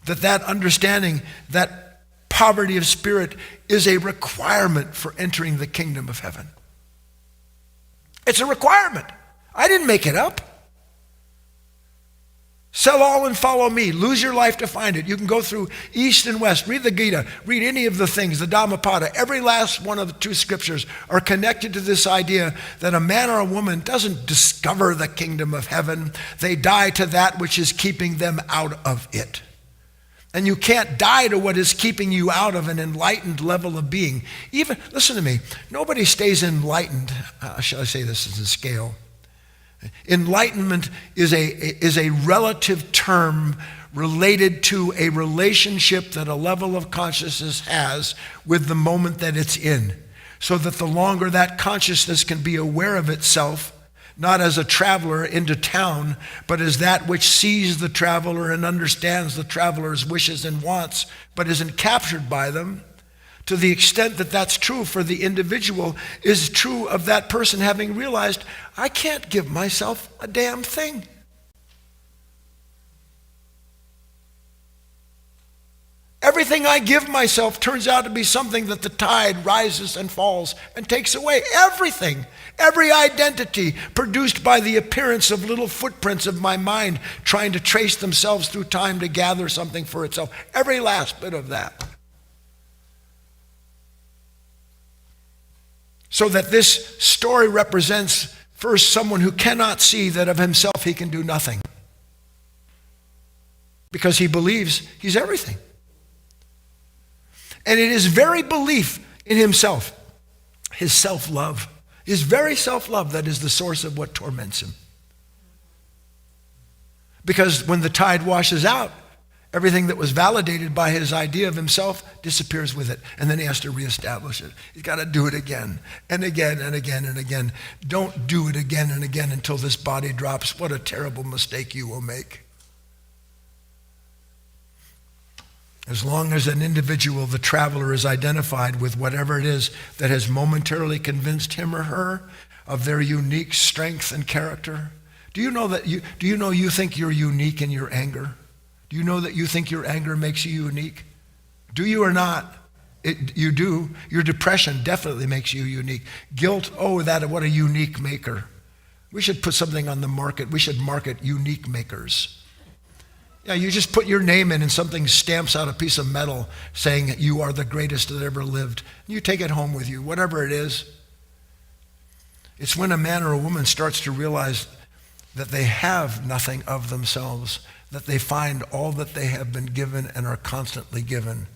That understanding, that poverty of spirit is a requirement for entering the kingdom of heaven. It's a requirement. I didn't make it up. Sell all and follow me. Lose your life to find it. You can go through east and west. Read the Gita. Read any of the things, the Dhammapada. Every last one of the two scriptures are connected to this idea that a man or a woman doesn't discover the kingdom of heaven. They die to that which is keeping them out of it. And you can't die to what is keeping you out of an enlightened level of being. Even, listen to me, nobody stays enlightened. Shall I say this as a scale? Enlightenment is a relative term related to a relationship that a level of consciousness has with the moment that it's in. So that the longer that consciousness can be aware of itself, not as a traveler into town, but as that which sees the traveler and understands the traveler's wishes and wants, but isn't captured by them, to the extent that that's true for the individual, is true of that person having realized, I can't give myself a damn thing. Everything I give myself turns out to be something that the tide rises and falls and takes away. Everything, every identity produced by the appearance of little footprints of my mind trying to trace themselves through time to gather something for itself. Every last bit of that. So that this story represents first someone who cannot see that of himself he can do nothing. Because he believes he's everything. And it is very belief in himself, his self-love, his very self-love that is the source of what torments him. Because when the tide washes out, everything that was validated by his idea of himself disappears with it. And then he has to reestablish it. He's got to do it again and again and again and again. Don't do it again and again until this body drops. What a terrible mistake you will make. As long as an individual, the traveler, is identified with whatever it is that has momentarily convinced him or her of their unique strength and character. Do you know you think you're unique in your anger? Do you know that you think your anger makes you unique? Do you or not? You do. Your depression definitely makes you unique. Guilt, what a unique maker. We should put something on the market. We should market unique makers. Yeah, you just put your name in and something stamps out a piece of metal saying that you are the greatest that ever lived. You take it home with you, whatever it is. It's when a man or a woman starts to realize that they have nothing of themselves, that they find all that they have been given and are constantly given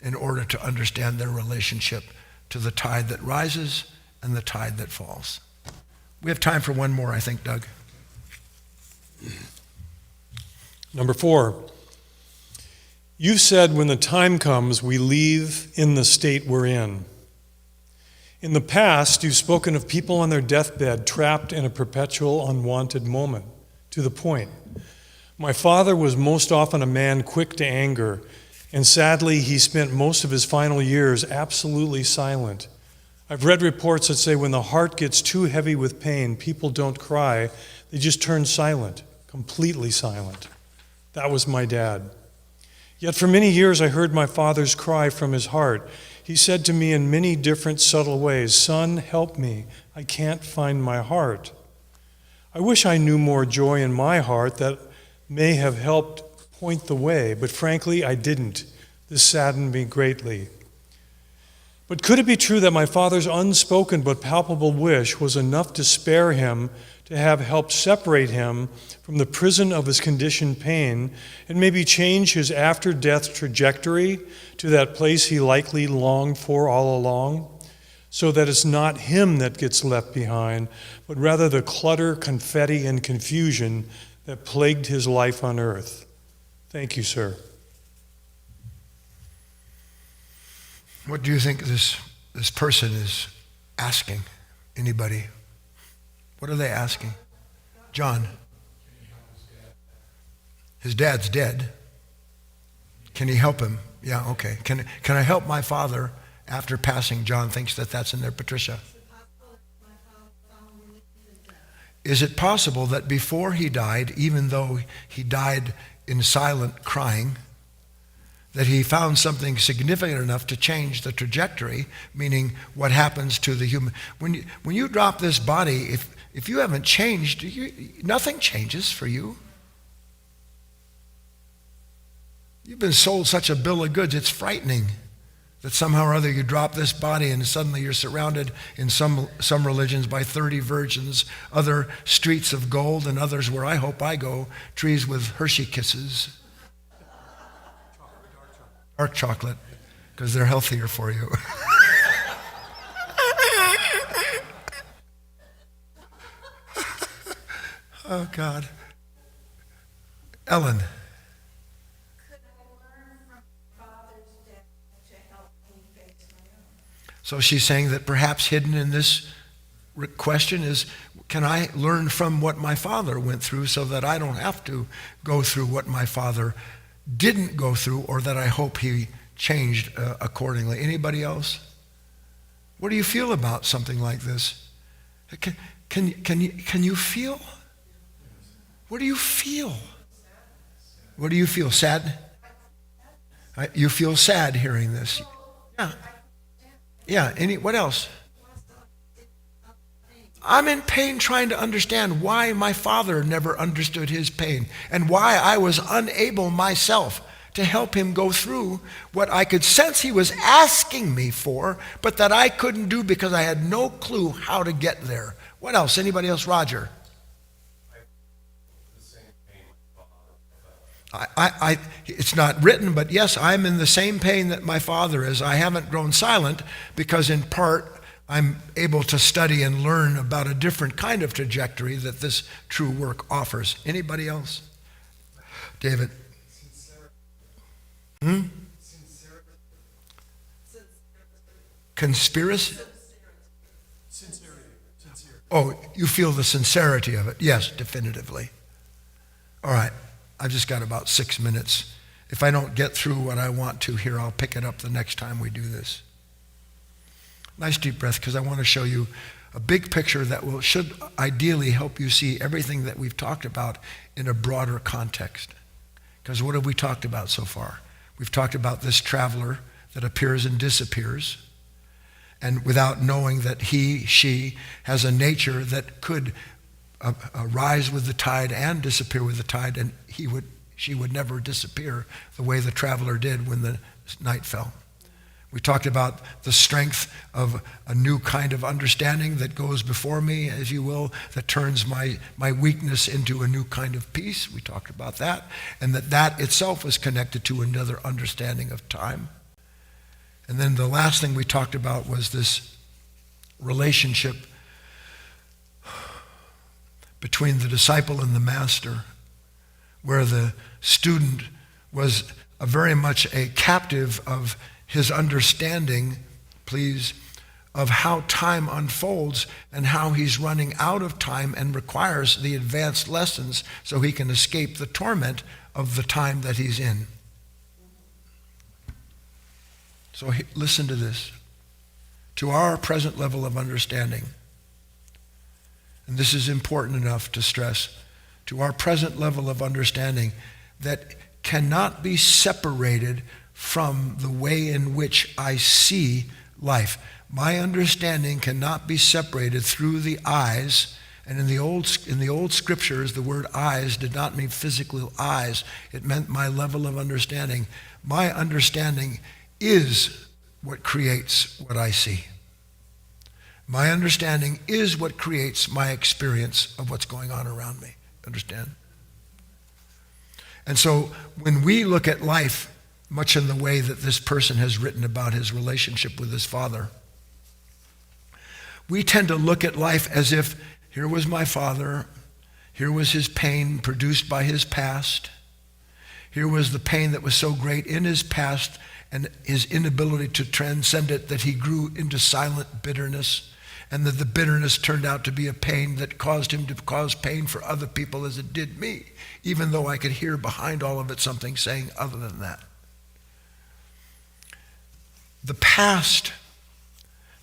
in order to understand their relationship to the tide that rises and the tide that falls. We have time for one more, I think, Doug. Number 4, you've said when the time comes, we leave in the state we're in. In the past, you've spoken of people on their deathbed trapped in a perpetual unwanted moment, to the point. My father was most often a man quick to anger, and sadly, he spent most of his final years absolutely silent. I've read reports that say when the heart gets too heavy with pain, people don't cry, they just turn silent, completely silent. That was my dad. Yet for many years I heard my father's cry from his heart. He said to me in many different subtle ways, "Son, help me. I can't find my heart." I wish I knew more joy in my heart that may have helped point the way, but frankly, I didn't. This saddened me greatly. But could it be true that my father's unspoken but palpable wish was enough to spare him, to have helped separate him from the prison of his conditioned pain, and maybe change his after-death trajectory to that place he likely longed for all along, so that it's not him that gets left behind, but rather the clutter, confetti, and confusion that plagued his life on earth? Thank you, sir. What do you think this person is asking? Anybody? What are they asking? John. His dad's dead. Can he help him? Yeah, okay. Can I help my father after passing? John thinks that that's in there. Patricia. Is it possible that before he died, even though he died in silent crying, that he found something significant enough to change the trajectory, meaning what happens to the human. When you drop this body, if you haven't changed, nothing changes for you. You've been sold such a bill of goods, it's frightening that somehow or other you drop this body and suddenly you're surrounded in some religions by 30 virgins, other streets of gold, and others where I hope I go, trees with Hershey kisses. Dark chocolate, because they're healthier for you. Oh, God. Ellen. Could I learn from Father's death to help me face my own? So she's saying that perhaps hidden in this question is, can I learn from what my father went through so that I don't have to go through what my father didn't go through, or that I hope he changed accordingly? Anybody else? What do you feel about something like this? Can you feel? What do you feel? What do you feel? Sad? You feel sad hearing this? Yeah. Yeah. What else? I'm in pain trying to understand why my father never understood his pain and why I was unable myself to help him go through what I could sense he was asking me for, but that I couldn't do because I had no clue how to get there. What else? Anybody else? Roger. It's not written, but yes, I'm in the same pain that my father is. I haven't grown silent because in part I'm able to study and learn about a different kind of trajectory that this true work offers. Anybody else? David? Conspiracy? Oh, you feel the sincerity of it. Yes, definitively. All right, I've just got about 6 minutes. If I don't get through what I want to here, I'll pick it up the next time we do this. Nice deep breath, because I want to show you a big picture that should ideally help you see everything that we've talked about in a broader context. Because what have we talked about so far? We've talked about this traveler that appears and disappears, and without knowing that he, she has a nature that could rise with the tide and disappear with the tide, and she would never disappear the way the traveler did when the night fell. We talked about the strength of a new kind of understanding that goes before me, as you will, that turns my weakness into a new kind of peace. We talked about that, and that itself is connected to another understanding of time. And then the last thing we talked about was this relationship between the disciple and the master, where the student was very much a captive of his understanding, please, of how time unfolds and how he's running out of time and requires the advanced lessons so he can escape the torment of the time that he's in. So listen to this. To our present level of understanding, and this is important enough to stress, to our present level of understanding that cannot be separated from the way in which I see life. My understanding cannot be separated through the eyes. And in the old scriptures, the word eyes did not mean physical eyes. It meant my level of understanding. My understanding is what creates what I see. My understanding is what creates my experience of what's going on around me. Understand? And so when we look at life, much in the way that this person has written about his relationship with his father, we tend to look at life as if here was my father, here was his pain produced by his past, here was the pain that was so great in his past and his inability to transcend it that he grew into silent bitterness, and that the bitterness turned out to be a pain that caused him to cause pain for other people as it did me, even though I could hear behind all of it something saying other than that. The past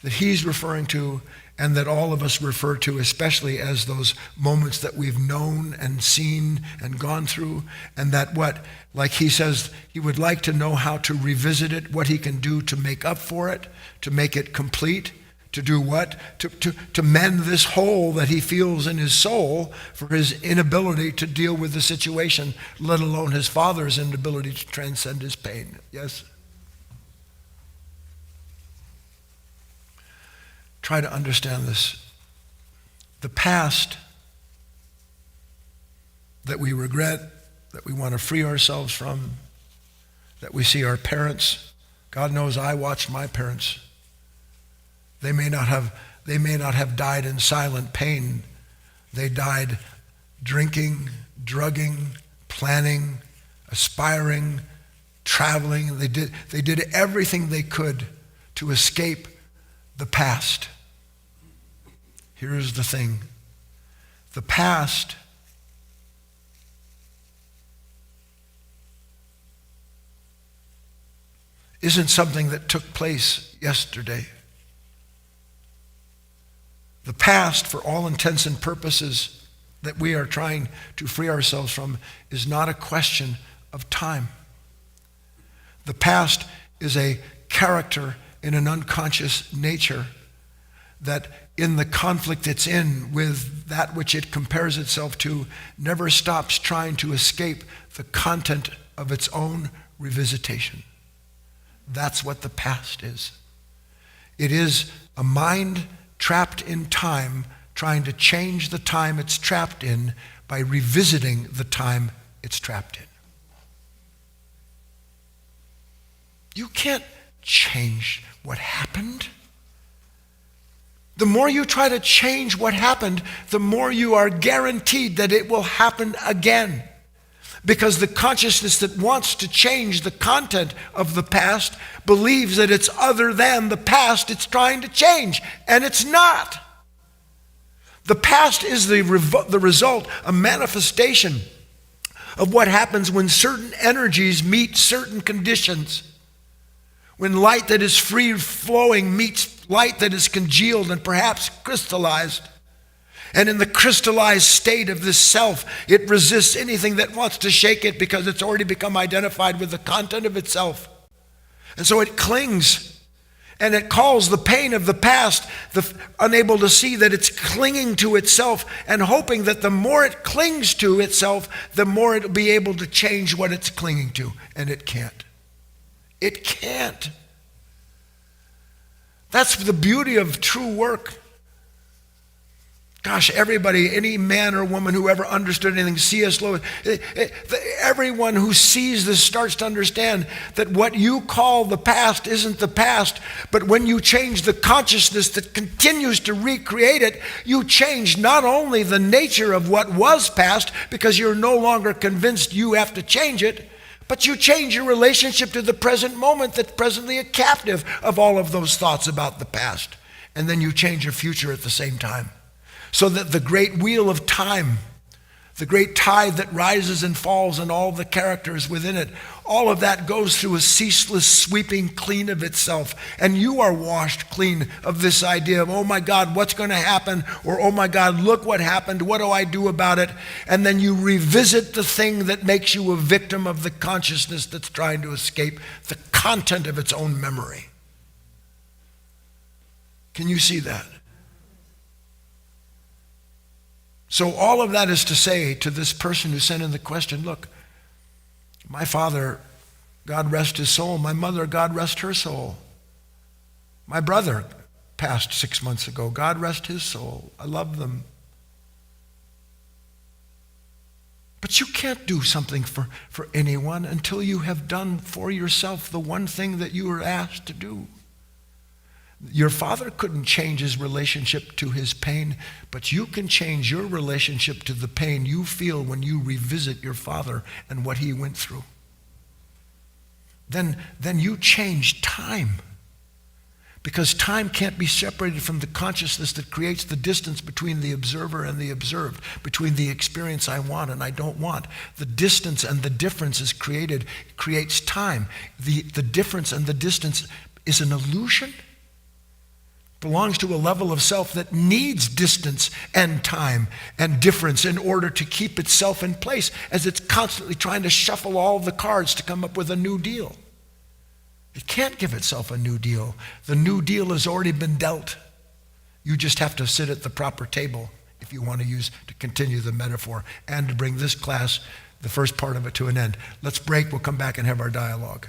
that he's referring to and that all of us refer to, especially as those moments that we've known and seen and gone through, and that like he says, he would like to know how to revisit it, what he can do to make up for it, to make it complete, to do what? To mend this hole that he feels in his soul for his inability to deal with the situation, let alone his father's inability to transcend his pain. Yes? Try to understand this. The past that we regret, that we want to free ourselves from, that we see our parents. God knows I watched my parents. They may not have died in silent pain. They died drinking, drugging, planning, aspiring, traveling. They did everything they could to escape the past. Here's the thing. The past isn't something that took place yesterday. The past, for all intents and purposes that we are trying to free ourselves from, is not a question of time. The past is a character in an unconscious nature that in the conflict it's in with that which it compares itself to never stops trying to escape the content of its own revisitation. That's what the past is. It is a mind trapped in time, trying to change the time it's trapped in by revisiting the time it's trapped in. You can't change what happened. The more you try to change what happened, the more you are guaranteed that it will happen again. Because the consciousness that wants to change the content of the past believes that it's other than the past it's trying to change, and it's not. The past is the result, a manifestation of what happens when certain energies meet certain conditions. When light that is free-flowing meets light that is congealed and perhaps crystallized. And in the crystallized state of this self, it resists anything that wants to shake it because it's already become identified with the content of itself. And so it clings, and it calls the pain of the past, unable to see that it's clinging to itself and hoping that the more it clings to itself, the more it'll be able to change what it's clinging to. And it can't. It can't. That's the beauty of true work. Gosh, everybody, any man or woman who ever understood anything, C.S. Lewis, everyone who sees this starts to understand that what you call the past isn't the past, but when you change the consciousness that continues to recreate it, you change not only the nature of what was past, because you're no longer convinced you have to change it, but you change your relationship to the present moment that's presently a captive of all of those thoughts about the past. And then you change your future at the same time. So that the great wheel of time, the great tide that rises and falls and all the characters within it, all of that goes through a ceaseless sweeping clean of itself. And you are washed clean of this idea of, oh my God, what's going to happen? Or, oh my God, look what happened. What do I do about it? And then you revisit the thing that makes you a victim of the consciousness that's trying to escape the content of its own memory. Can you see that? So all of that is to say to this person who sent in the question, look, my father, God rest his soul. My mother, God rest her soul. My brother passed 6 months ago. God rest his soul. I love them. But you can't do something for anyone until you have done for yourself the one thing that you were asked to do. Your father couldn't change his relationship to his pain, but you can change your relationship to the pain you feel when you revisit your father and what he went through. Then you change time. Because time can't be separated from the consciousness that creates the distance between the observer and the observed, between the experience I want and I don't want. The distance and the difference creates time. The difference and the distance is an illusion. belongs to a level of self that needs distance and time and difference in order to keep itself in place as it's constantly trying to shuffle all of the cards to come up with a new deal. It can't give itself a new deal. The new deal has already been dealt. You just have to sit at the proper table, if you want to continue the metaphor, and to bring this class, the first part of it, to an end. Let's break. We'll come back and have our dialogue.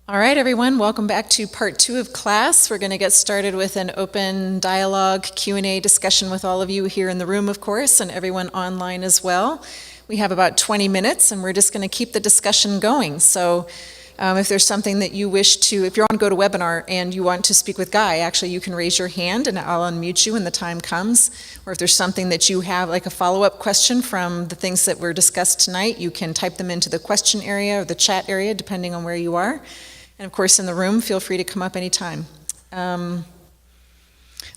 All right, everyone, welcome back to part 2 of class. We're going to get started with an open dialogue, Q&A discussion with all of you here in the room, of course, and everyone online as well. We have about 20 minutes, and we're just going to keep the discussion going. So if there's something that you wish to, if you're on GoToWebinar and you want to speak with Guy, actually you can raise your hand and I'll unmute you when the time comes. Or if there's something that you have, like a follow-up question from the things that were discussed tonight, you can type them into the question area or the chat area, depending on where you are. And of course, in the room, feel free to come up anytime. I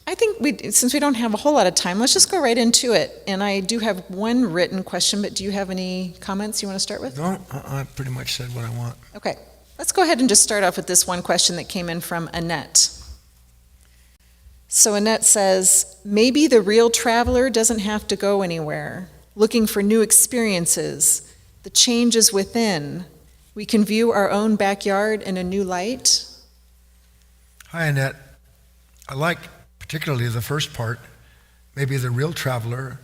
think since we don't have a whole lot of time, let's just go right into it. And I do have one written question, but do you have any comments you want to start with? No, I pretty much said what I want. Okay, let's go ahead and just start off with this one question that came in from Annette. So Annette says, maybe the real traveler doesn't have to go anywhere, looking for new experiences, the changes within. We can view our own backyard in a new light. Hi, Annette. I like particularly the first part. Maybe the real traveler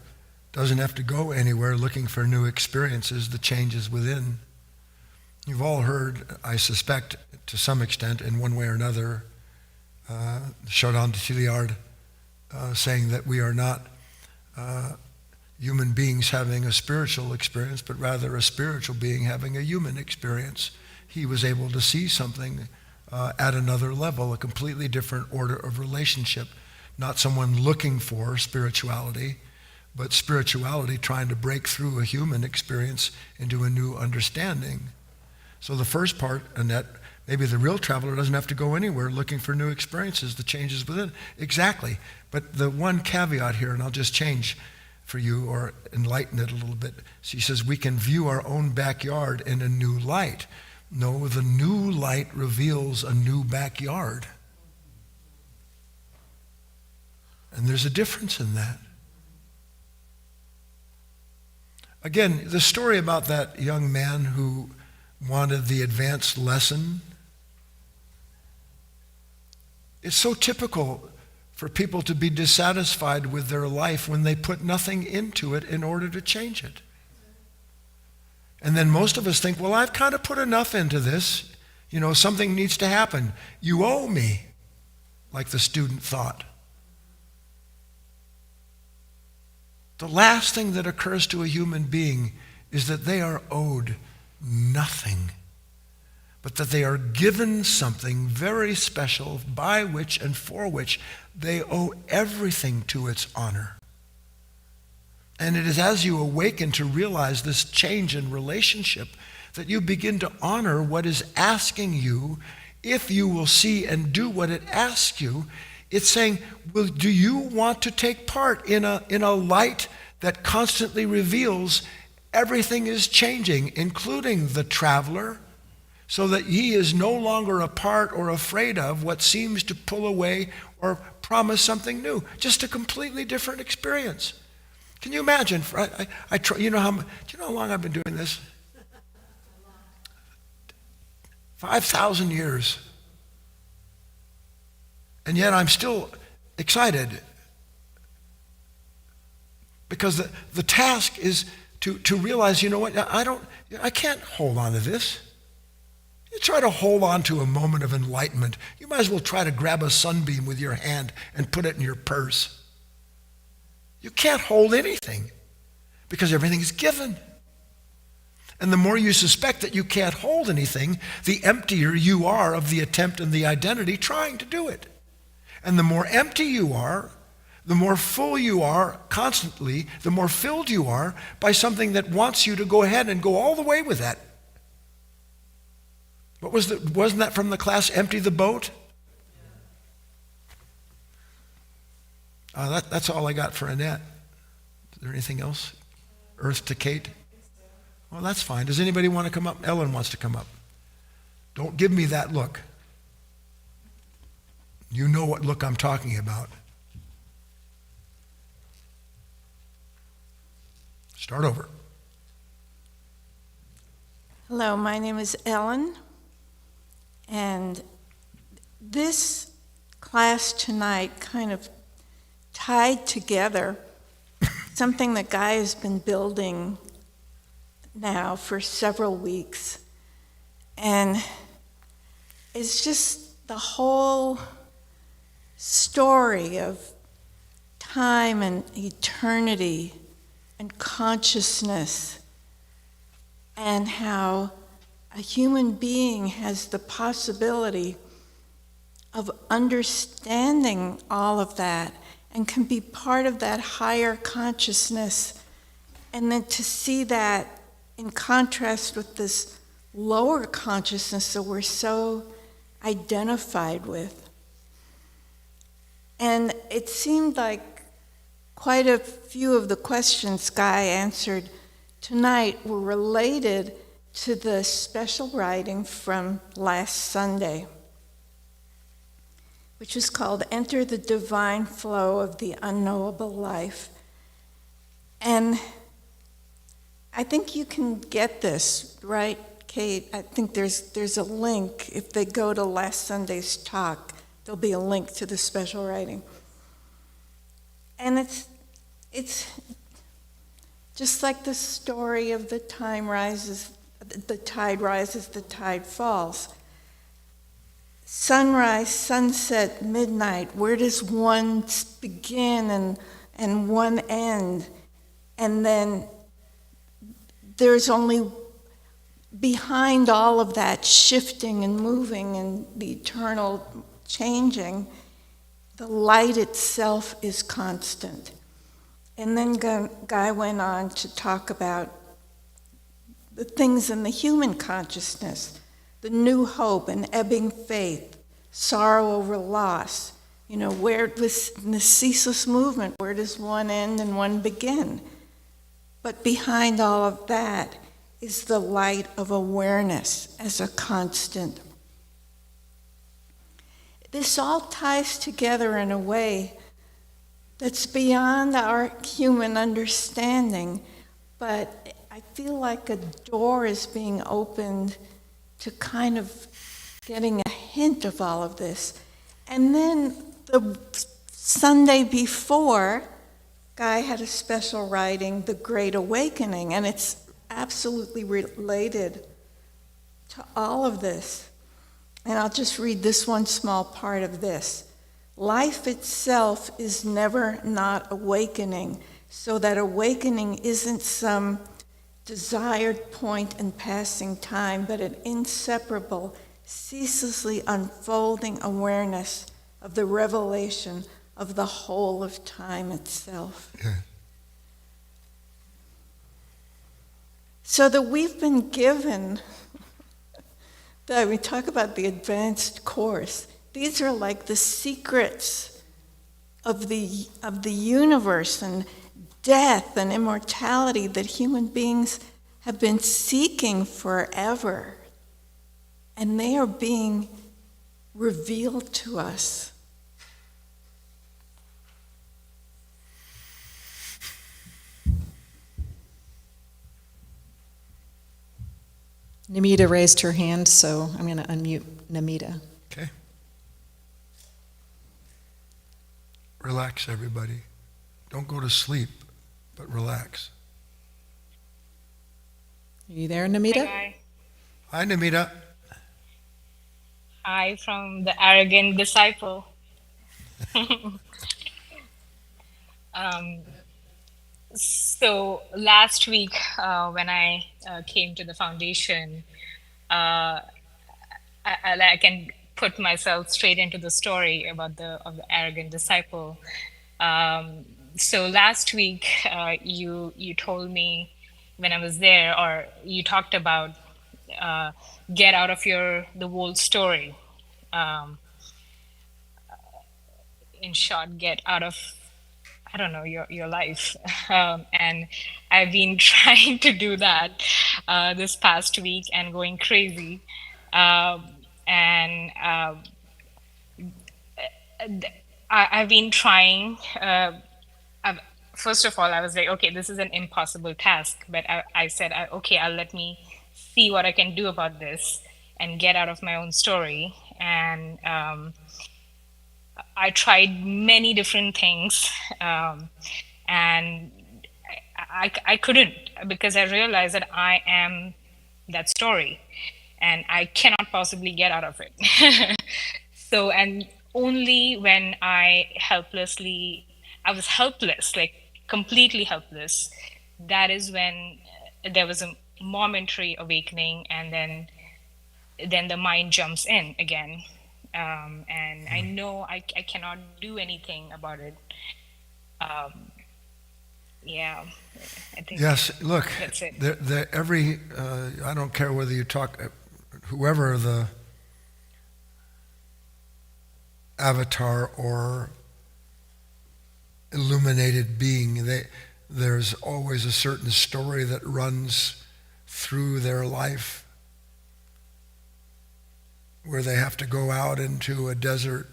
doesn't have to go anywhere looking for new experiences, the changes within. You've all heard, I suspect, to some extent, in one way or another, Chardin de Tilliard saying that we are not human beings having a spiritual experience, but rather a spiritual being having a human experience. He was able to see something at another level, a completely different order of relationship. Not someone looking for spirituality, but spirituality trying to break through a human experience into a new understanding. So the first part, Annette, maybe the real traveler doesn't have to go anywhere looking for new experiences, the changes within. Exactly. But the one caveat here, and I'll just change for you or enlighten it a little bit. She says, we can view our own backyard in a new light. No, the new light reveals a new backyard. And there's a difference in that. Again, the story about that young man who wanted the advanced lesson, it's so typical for people to be dissatisfied with their life when they put nothing into it in order to change it. And then most of us think, well, I've kind of put enough into this. You know, something needs to happen. You owe me, like the student thought. The last thing that occurs to a human being is that they are owed nothing, but that they are given something very special by which and for which they owe everything to its honor. And it is as you awaken to realize this change in relationship that you begin to honor what is asking you. If you will see and do what it asks you, it's saying, well, do you want to take part in a light that constantly reveals everything is changing, including the traveler, so that he is no longer a part or afraid of what seems to pull away or promise something new, just a completely different experience. Can you imagine? I try, do you know how long I've been doing this? 5,000 years. And yet I'm still excited because the task is to realize, you know what, I can't hold on to this. You try to hold on to a moment of enlightenment. You might as well try to grab a sunbeam with your hand and put it in your purse. You can't hold anything because everything is given. And the more you suspect that you can't hold anything, the emptier you are of the attempt and the identity trying to do it. And the more empty you are, the more full you are constantly, the more filled you are by something that wants you to go ahead and go all the way with that. Wasn't that from the class, Empty the Boat? That's all I got for Annette. Is there anything else? Earth to Kate? Well, that's fine. Does anybody want to come up? Ellen wants to come up. Don't give me that look. You know what look I'm talking about. Start over. Hello, my name is Ellen, and this class tonight kind of tied together something that Guy has been building now for several weeks. And is just the whole story of time and eternity and consciousness, and how a human being has the possibility of understanding all of that and can be part of that higher consciousness, and then to see that in contrast with this lower consciousness that we're so identified with. And it seemed like quite a few of the questions Guy answered tonight were related to the special writing from last Sunday, which was called Enter the Divine Flow of the Unknowable Life. And I think you can get this, right, Kate? I think there's a link. If they go to last Sunday's talk, there'll be a link to the special writing. And it's just like the story of the tide rises, the tide falls. Sunrise, sunset, midnight, where does one begin and one end? And then there's only, behind all of that shifting and moving and the eternal changing, the light itself is constant. And then Guy went on to talk about the things in the human consciousness, the new hope and ebbing faith, sorrow over loss. You know, where this in the ceaseless movement, where does one end and one begin? But behind all of that is the light of awareness as a constant. This all ties together in a way that's beyond our human understanding, but I feel like a door is being opened to kind of getting a hint of all of this. And then the Sunday before, Guy had a special writing, The Great Awakening, and it's absolutely related to all of this. And I'll just read this one small part of this. Life itself is never not awakening, so that awakening isn't some desired point in passing time, but an inseparable, ceaselessly unfolding awareness of the revelation of the whole of time itself. Yeah. So that we've been given, that we talk about the advanced course, these are like the secrets of the universe and death and immortality that human beings have been seeking forever. And they are being revealed to us. Namita raised her hand, so I'm going to unmute Namita. Okay. Relax, everybody. Don't go to sleep, but relax. Are you there, Namita? Hi, Hi, Namita. Hi from the arrogant disciple. So last week, when I came to the foundation, I can put myself straight into the story about the arrogant disciple. So last week, you told me when I was there, or you talked about get out of the whole story. In short, get out of, I don't know, your life. And I've been trying to do that this past week and going crazy. I've been trying. First of all, I was like, okay, this is an impossible task. But I said, okay, let me see what I can do about this and get out of my own story. And I tried many different things, and I couldn't, because I realized that I am that story. and I cannot possibly get out of it. So, and only when I was helpless, like completely helpless, that is when there was a momentary awakening, and then the mind jumps in again. And I know I cannot do anything about it. Yeah, I think Yes, look, that's it. I don't care whether you talk, whoever the avatar or illuminated being, there's always a certain story that runs through their life where they have to go out into a desert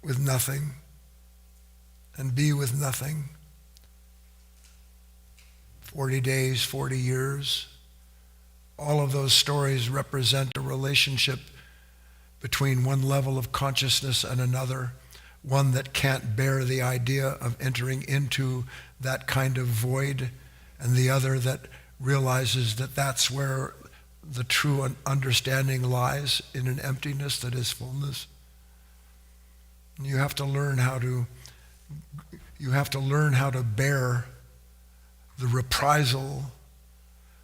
with nothing and be with nothing. 40 days, 40 years. All of those stories represent a relationship between one level of consciousness and another, one that can't bear the idea of entering into that kind of void, and the other that realizes that that's where the true understanding lies, in an emptiness that is fullness. You have to learn how to bear the reprisal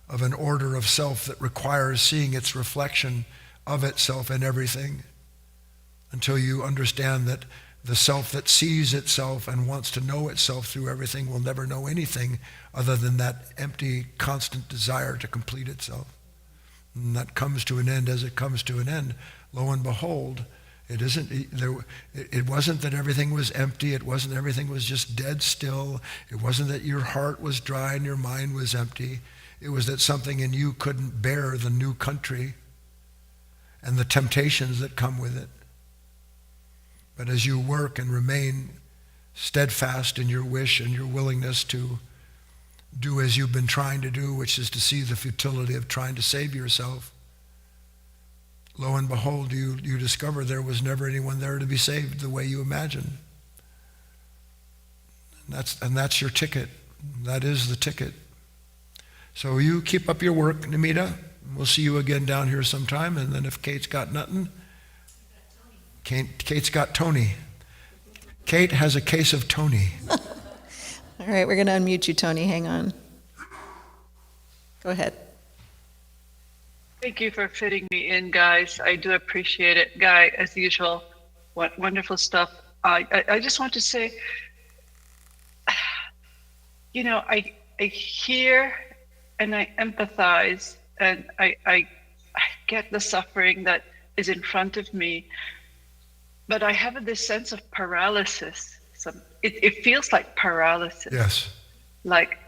of an order of self that requires seeing its reflection of itself in everything, until you understand that the self that sees itself and wants to know itself through everything will never know anything other than that empty, constant desire to complete itself. And that comes to an end as it comes to an end. Lo and behold, it wasn't that everything was empty. It wasn't everything was just dead still. It wasn't that your heart was dry and your mind was empty. It was that something in you couldn't bear the new country and the temptations that come with it. But as you work and remain steadfast in your wish and your willingness to do as you've been trying to do, which is to see the futility of trying to save yourself, lo and behold, you discover there was never anyone there to be saved the way you imagined. And that's your ticket. That is the ticket. So you keep up your work, Namita. We'll see you again down here sometime. And then if Kate's got nothing, Kate's got Tony. Kate has a case of Tony. All right, we're going to unmute you, Tony. Hang on. Go ahead. Thank you for fitting me in, guys. I do appreciate it. Guy, as usual, what wonderful stuff. I just want to say, you know, I hear and I empathize, and I get the suffering that is in front of me, but I have this sense of paralysis. It feels like paralysis. Yes. Like,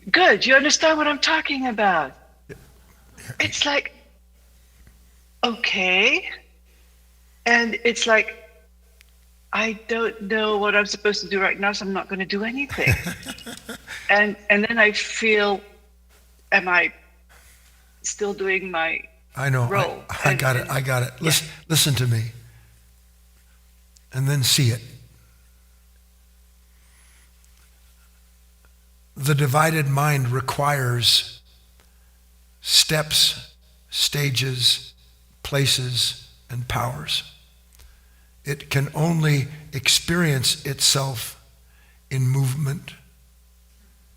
good, you understand what I'm talking about. It's like, okay. And it's like, I don't know what I'm supposed to do right now, so I'm not going to do anything. and then I feel, am I still doing my I know. role? I got it. Yeah. Listen to me. And then see it. The divided mind requires steps, stages, places, and powers. It can only experience itself in movement.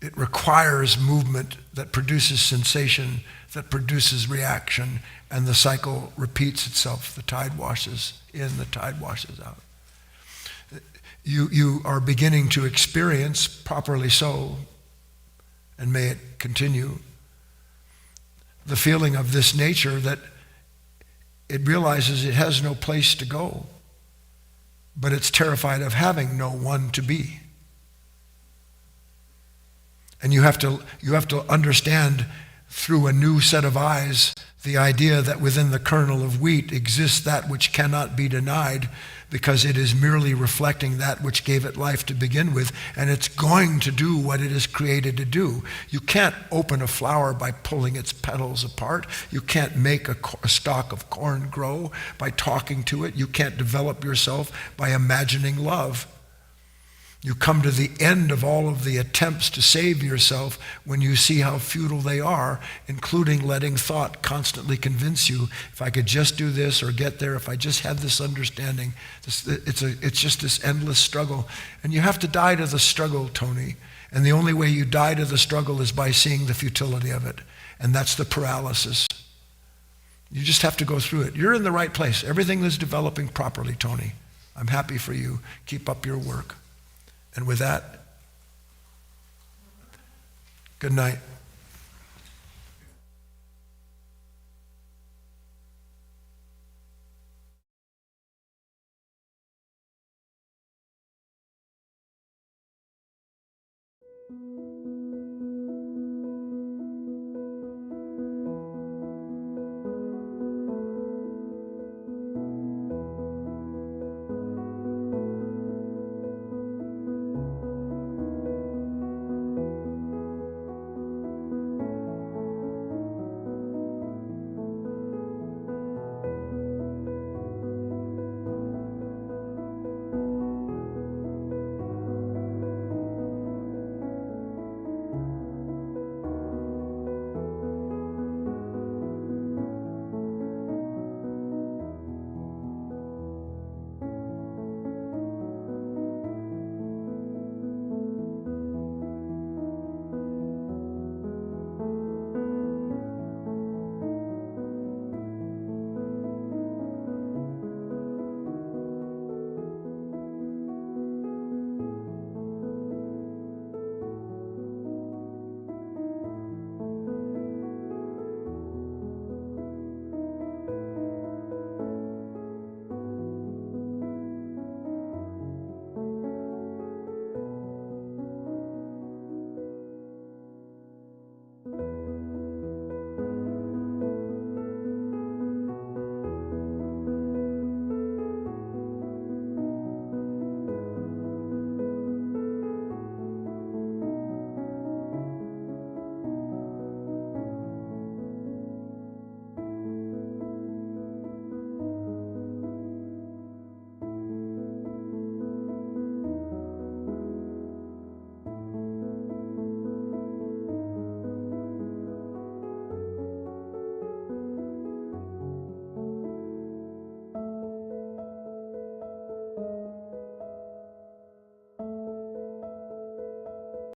It requires movement that produces sensation, that produces reaction, and the cycle repeats itself. The tide washes in, the tide washes out. You are beginning to experience, properly so, and may it continue, the feeling of this nature that it realizes it has no place to go, but it's terrified of having no one to be. And you have to understand through a new set of eyes the idea that within the kernel of wheat exists that which cannot be denied, because it is merely reflecting that which gave it life to begin with, and it's going to do what it is created to do. You can't open a flower by pulling its petals apart. You can't make a stalk of corn grow by talking to it. You can't develop yourself by imagining love. You come to the end of all of the attempts to save yourself when you see how futile they are, including letting thought constantly convince you, if I could just do this or get there, if I just had this understanding. It's just this endless struggle. And you have to die to the struggle, Tony. And the only way you die to the struggle is by seeing the futility of it. And that's the paralysis. You just have to go through it. You're in the right place. Everything is developing properly, Tony. I'm happy for you. Keep up your work. And with that, good night.